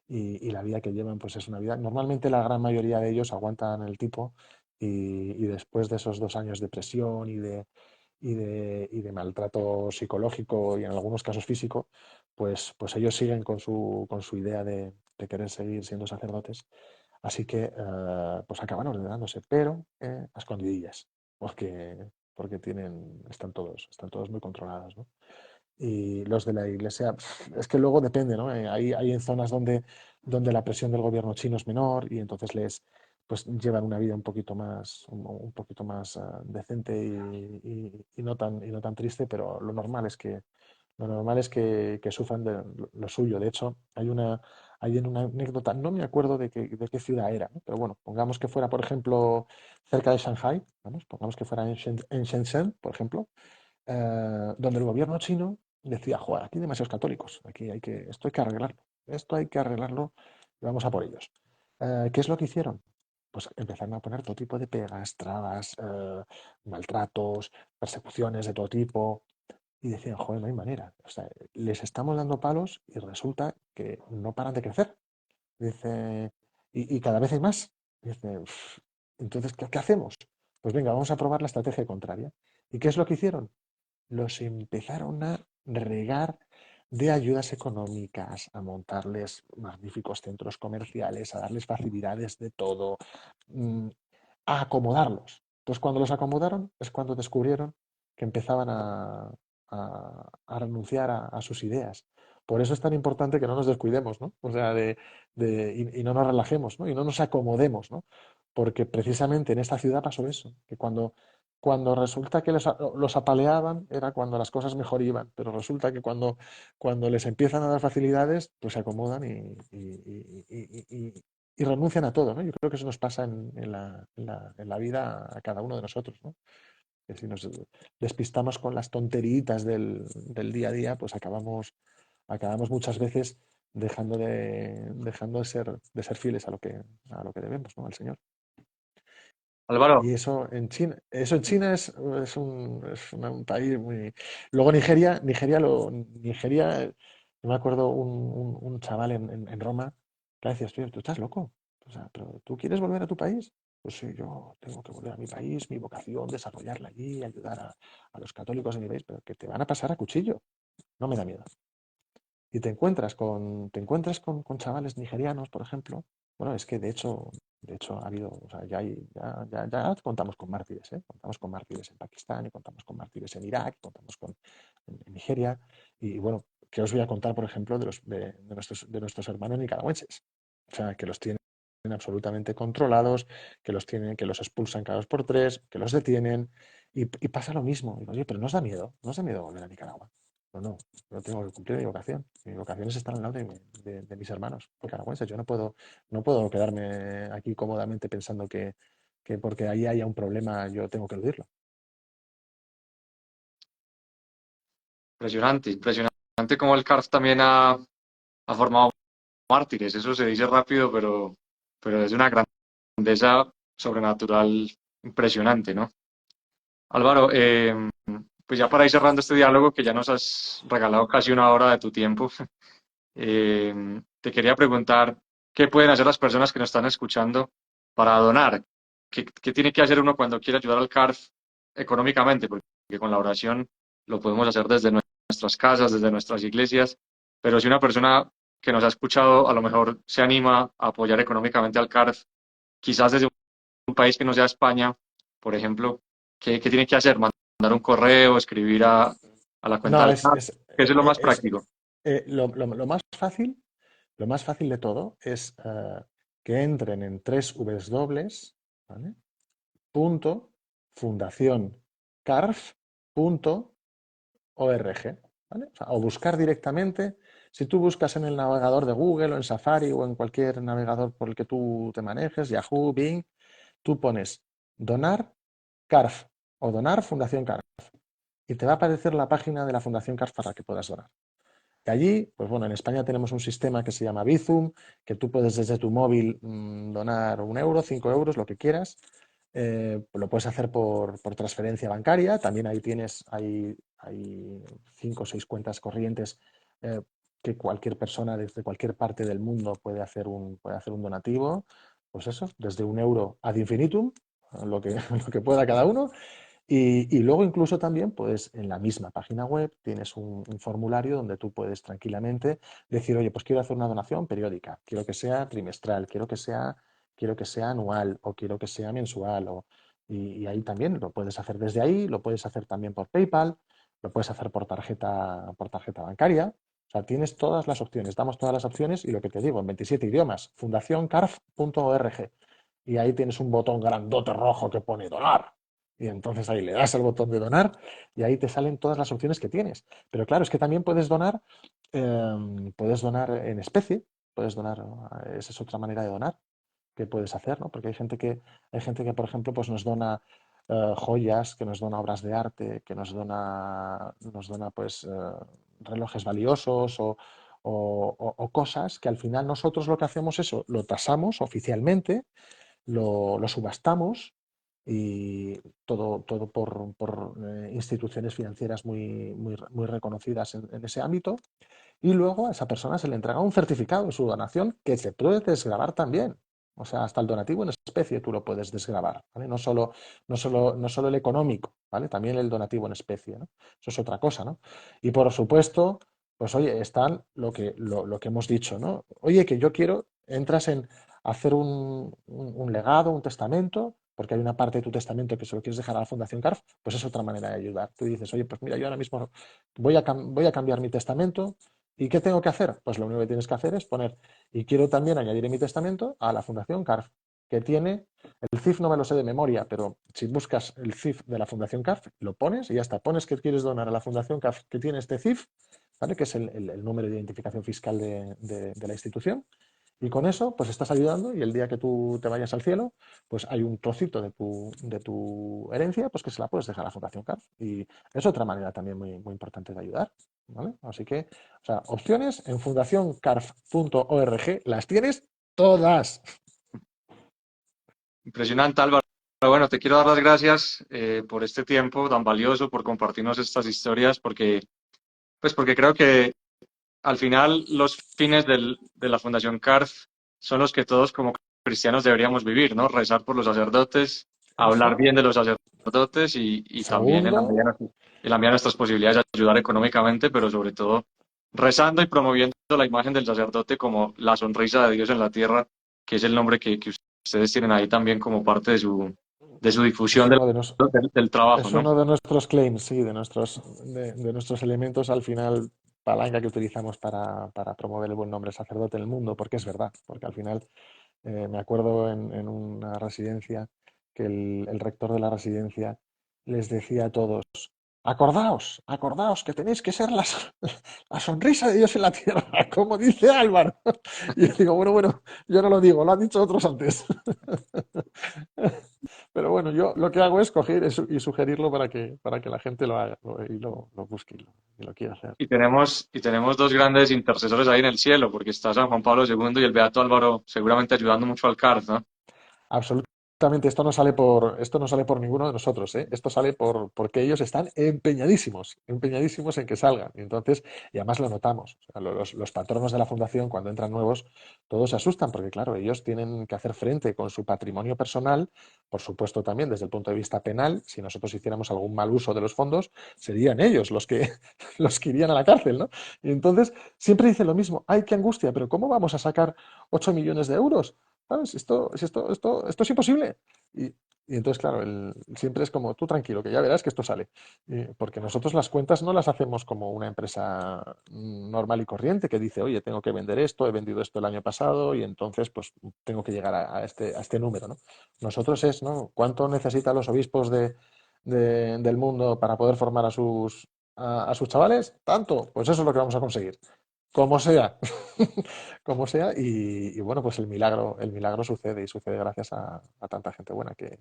Y la vida que llevan pues es una vida. Normalmente la gran mayoría de ellos aguantan el tipo y después de esos 2 años de presión y de maltrato psicológico y en algunos casos físico, pues ellos siguen con su idea de querer seguir siendo sacerdotes. Así que pues acaban ordenándose, pero a escondidillas, porque están todos muy controlados, ¿no? Y los de la iglesia, es que luego depende, ¿no? Hay en zonas donde la presión del gobierno chino es menor y entonces pues llevan una vida un poquito más decente y no tan triste, pero lo normal es que sufran de lo suyo. De hecho, hay una anécdota, no me acuerdo de qué ciudad era, ¿no? Pero bueno, pongamos que fuera, por ejemplo, cerca de Shanghai, vamos, pongamos que fuera en Shenzhen, por ejemplo, donde el gobierno chino decía, joder, aquí hay demasiados católicos, esto hay que arreglarlo y vamos a por ellos. ¿Qué es lo que hicieron? Pues empezaron a poner todo tipo de pegas, trabas, maltratos, persecuciones de todo tipo, y decían, joder, no hay manera. O sea, les estamos dando palos y resulta que no paran de crecer. Dice, y cada vez hay más. Dice, "Uf, entonces, ¿qué hacemos? Pues venga, vamos a probar la estrategia contraria. ¿Y qué es lo que hicieron? Los empezaron a regar de ayudas económicas, a montarles magníficos centros comerciales, a darles facilidades de todo, mm, a acomodarlos. Entonces, cuando los acomodaron, es cuando descubrieron que empezaban a renunciar a sus ideas. Por eso es tan importante que no nos descuidemos, ¿no? O sea, y no nos relajemos, ¿no? Y no nos acomodemos, ¿no? Porque precisamente en esta ciudad pasó eso, que cuando resulta que los apaleaban era cuando las cosas mejor iban, pero resulta que cuando les empiezan a dar facilidades, pues se acomodan y renuncian a todo, ¿no? Yo creo que eso nos pasa en la vida a cada uno de nosotros, ¿no? Que si nos despistamos con las tonteritas del día a día, pues acabamos muchas veces dejando de ser fieles a lo que debemos, ¿no? Al Señor. Álvaro, Y eso en China es un país muy. Luego Nigeria, Yo me acuerdo un chaval en Roma que decía, "Tío, tú estás loco. O sea, pero ¿tú quieres volver a tu país? Pues sí, yo tengo que volver a mi país, mi vocación, desarrollarla allí, ayudar a los católicos de mi país, pero que te van a pasar a cuchillo. No me da miedo. Y te encuentras con chavales nigerianos, por ejemplo. Bueno, es que de hecho ha habido, o sea, ya contamos con mártires, ¿eh? Contamos con mártires en Pakistán y contamos con mártires en Irak, contamos en Nigeria. Y bueno, ¿qué os voy a contar, por ejemplo, de nuestros hermanos nicaragüenses? O sea, que los tienen absolutamente controlados, que los expulsan cada dos por tres, que los detienen, y pasa lo mismo. Digo, oye, pero ¿no os da miedo? ¿No os da miedo volver a Nicaragua? No, no, yo tengo que cumplir mi vocación. Mi vocación es estar al lado de mis hermanos nicaragüenses. Yo no puedo quedarme aquí cómodamente pensando que porque ahí haya un problema yo tengo que eludirlo. Impresionante, impresionante cómo el CARF también ha formado mártires. Eso se dice rápido, pero es de una grandeza sobrenatural impresionante, ¿no? Álvaro, pues ya para ir cerrando este diálogo, que ya nos has regalado casi una hora de tu tiempo, te quería preguntar, ¿qué pueden hacer las personas que nos están escuchando para donar? ¿Qué tiene que hacer uno cuando quiere ayudar al CARF económicamente? Porque con la oración lo podemos hacer desde nuestras casas, desde nuestras iglesias, pero si una persona que nos ha escuchado a lo mejor se anima a apoyar económicamente al CARF, quizás desde un país que no sea España, por ejemplo, ¿qué tiene que hacer? ¿Mandar un correo, escribir a la cuenta No, del CARF? Eso es lo más práctico. lo más fácil de todo es que entren en tres W, ¿vale? Punto fundacioncarf.org, ¿vale? O buscar directamente, si tú buscas en el navegador de Google o en Safari o en cualquier navegador por el que tú te manejes, Yahoo, Bing, tú pones donar CARF o donar Fundación CARF y te va a aparecer la página de la Fundación CARF para que puedas donar. Y allí, pues bueno, en España tenemos un sistema que se llama Bizum, que tú puedes desde tu móvil donar 1 euro, 5 euros, lo que quieras. Lo puedes hacer por transferencia bancaria. También ahí hay 5 o 6 cuentas corrientes eh, que cualquier persona desde cualquier parte del mundo puede hacer un donativo. Pues eso, desde 1 euro ad infinitum, lo que, lo que pueda cada uno. Y luego incluso también, pues en la misma página web tienes un formulario donde tú puedes tranquilamente decir, oye, pues quiero hacer una donación periódica, quiero que sea trimestral, quiero que sea anual o quiero que sea mensual. Y ahí también lo puedes hacer desde ahí, lo puedes hacer también por PayPal, lo puedes hacer por tarjeta bancaria. O sea, tienes todas las opciones, damos todas las opciones y lo que te digo, en 27 idiomas, fundacioncarf.org. Y ahí tienes un botón grandote rojo que pone donar. Y entonces ahí le das al botón de donar y ahí te salen todas las opciones que tienes. Pero claro, es que también puedes donar en especie, puedes donar, esa es otra manera de donar que puedes hacer, ¿no? Porque hay gente que, por ejemplo, pues nos dona joyas, que nos dona obras de arte, que nos dona pues relojes valiosos o cosas que al final nosotros lo que hacemos es lo tasamos oficialmente, lo subastamos y todo por instituciones financieras muy, muy, muy reconocidas en ese ámbito. Y luego a esa persona se le entrega un certificado de su donación que se puede desgravar también. O sea, hasta el donativo en especie tú lo puedes desgravar, ¿vale? No solo el económico, ¿vale? También el donativo en especie, ¿no? Eso es otra cosa, ¿no? Y por supuesto, pues oye, están lo que hemos dicho, ¿no? Oye, que yo quiero, entras en hacer un legado, un testamento, porque hay una parte de tu testamento que se lo quieres dejar a la Fundación CARF, pues es otra manera de ayudar. Tú dices, oye, pues mira, yo ahora mismo voy a cambiar mi testamento. ¿Y qué tengo que hacer? Pues lo único que tienes que hacer es poner, y quiero también añadir en mi testamento a la Fundación CARF, que tiene, el CIF no me lo sé de memoria, pero si buscas el CIF de la Fundación CARF, lo pones y ya está. Pones que quieres donar a la Fundación CARF que tiene este CIF, ¿vale? Que es el número de identificación fiscal de la institución. Y con eso, pues estás ayudando y el día que tú te vayas al cielo, pues hay un trocito de tu herencia, pues que se la puedes dejar a la Fundación CARF. Y es otra manera también muy, muy importante de ayudar, ¿vale? Así que, o sea, opciones en fundacioncarf.org las tienes todas. Impresionante, Álvaro. Bueno, te quiero dar las gracias por este tiempo tan valioso, por compartirnos estas historias, porque creo que al final los fines de la Fundación CARF son los que todos como cristianos deberíamos vivir, ¿no? Rezar por los sacerdotes, hablar Eso. bien de los sacerdotes y también Segundo, en la medida de nuestras posibilidades ayudar económicamente, pero sobre todo rezando y promoviendo la imagen del sacerdote como la sonrisa de Dios en la tierra, que es el nombre que ustedes tienen ahí también como parte de su es difusión uno de, nos- del trabajo, es ¿no? uno de nuestros claims, sí, de nuestros elementos al final, palanca que utilizamos para promover el buen nombre del sacerdote en el mundo, porque es verdad, porque al final me acuerdo en una residencia que el rector de la residencia les decía a todos, acordaos, acordaos que tenéis que ser la sonrisa de Dios en la tierra, como dice Álvaro. Y yo digo, bueno, yo no lo digo, lo han dicho otros antes. Pero bueno, yo lo que hago es coger y sugerirlo para que la gente lo haga lo busque y lo quiera hacer. Y tenemos dos grandes intercesores ahí en el cielo, porque está San Juan Pablo II y el Beato Álvaro seguramente ayudando mucho al CARF, ¿no? Absolutamente, esto no sale por ninguno de nosotros, ¿eh? Esto sale porque ellos están empeñadísimos en que salgan. Y además lo notamos. O sea, los patronos de la fundación, cuando entran nuevos, todos se asustan, porque claro, ellos tienen que hacer frente con su patrimonio personal, por supuesto también desde el punto de vista penal. Si nosotros hiciéramos algún mal uso de los fondos, serían ellos los que, los que irían a la cárcel, ¿no? Y entonces siempre dicen lo mismo, ay, qué angustia, pero ¿cómo vamos a sacar 8 millones de euros? ¿Sabes? Esto es imposible. Y, y entonces, claro, siempre es como, tú tranquilo, que ya verás que esto sale. Porque nosotros las cuentas no las hacemos como una empresa normal y corriente que dice, oye, tengo que vender esto, he vendido esto el año pasado y entonces pues tengo que llegar a este número, ¿no? Nosotros es, ¿no? ¿Cuánto necesitan los obispos del mundo para poder formar a sus chavales? Tanto, pues eso es lo que vamos a conseguir. Como sea. Como sea, y bueno, pues el milagro sucede y sucede gracias a tanta gente buena que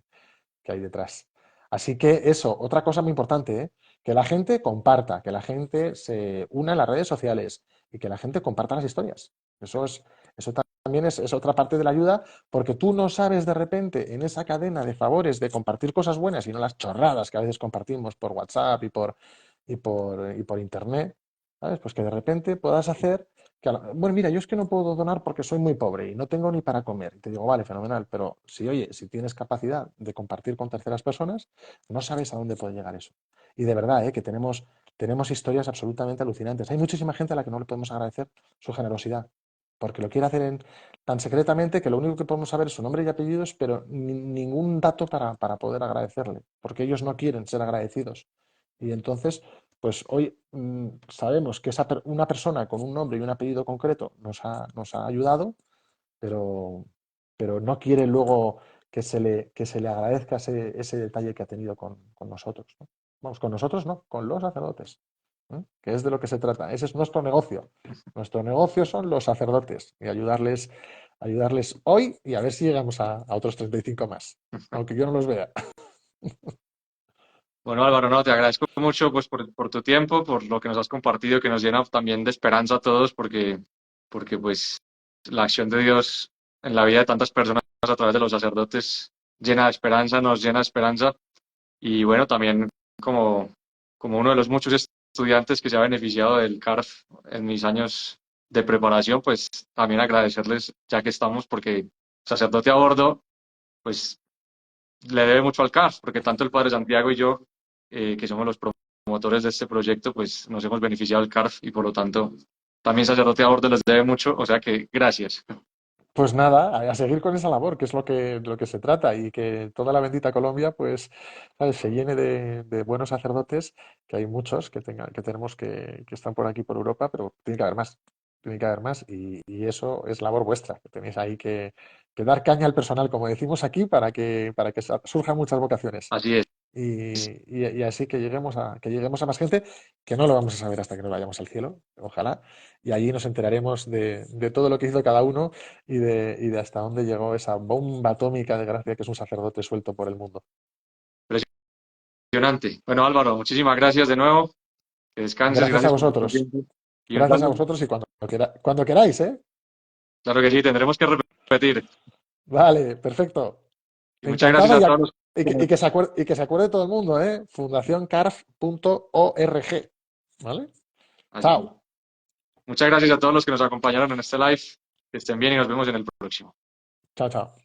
hay detrás. Así que eso, otra cosa muy importante, ¿eh? Que la gente comparta, que la gente se una en las redes sociales y que la gente comparta las historias. Eso también es otra parte de la ayuda, porque tú no sabes de repente en esa cadena de favores de compartir cosas buenas y no las chorradas que a veces compartimos por WhatsApp y por Internet, ¿sabes? Pues que de repente puedas hacer bueno, mira, yo es que no puedo donar porque soy muy pobre y no tengo ni para comer. Y te digo, vale, fenomenal, pero si, oye, si tienes capacidad de compartir con terceras personas, no sabes a dónde puede llegar eso. Y de verdad, que tenemos historias absolutamente alucinantes. Hay muchísima gente a la que no le podemos agradecer su generosidad, porque lo quiere hacer tan secretamente que lo único que podemos saber es su nombre y apellidos, pero ningún dato para poder agradecerle, porque ellos no quieren ser agradecidos. Y entonces, pues hoy sabemos que una persona con un nombre y un apellido concreto nos ha ayudado, pero, pero no quiere luego que se le agradezca ese detalle que ha tenido con nosotros, ¿no? Vamos, con nosotros no, con los sacerdotes, ¿eh? Que es de lo que se trata. Ese es nuestro negocio. Nuestro negocio son los sacerdotes y ayudarles hoy y a ver si llegamos a otros 35 más, aunque yo no los vea. Bueno, Álvaro, no, te agradezco mucho pues, por tu tiempo, por lo que nos has compartido, que nos llena también de esperanza a todos, porque pues la acción de Dios en la vida de tantas personas a través de los sacerdotes llena de esperanza, nos llena de esperanza. Y bueno, también como, como uno de los muchos estudiantes que se ha beneficiado del CARF en mis años de preparación, pues también agradecerles ya que estamos, porque sacerdote a bordo, pues le debe mucho al CARF, porque tanto el Padre Santiago y yo, que somos los promotores de este proyecto, pues nos hemos beneficiado del CARF y por lo tanto también sacerdote a bordo les debe mucho, o sea que gracias. Pues nada, a seguir con esa labor, que es lo que se trata, y que toda la bendita Colombia, pues, ¿sabes? Se llene de buenos sacerdotes, que hay muchos que tenemos que están por aquí, por Europa, pero tiene que haber más, tiene que haber más, y eso es labor vuestra, que tenéis ahí que dar caña al personal, como decimos aquí, para que surjan muchas vocaciones. Así es. Y así que lleguemos a más gente, que no lo vamos a saber hasta que nos vayamos al cielo, ojalá, y allí nos enteraremos de todo lo que hizo cada uno y de hasta dónde llegó esa bomba atómica de gracia que es un sacerdote suelto por el mundo. Impresionante. Bueno, Álvaro, muchísimas gracias de nuevo. Que descanses, Gracias a gracias por tu vosotros, tiempo. Y un gracias a saludo. vosotros y cuando queráis, ¿eh? Claro que sí, tendremos que repetir. Vale, perfecto. Y muchas gracias Encantado a todos y que, y que se acuerde, y que se acuerde todo el mundo, ¿eh? Fundacioncarf.org, ¿vale? Así. Chao. Muchas gracias a todos los que nos acompañaron en este live. Que estén bien y nos vemos en el próximo. Chao, chao.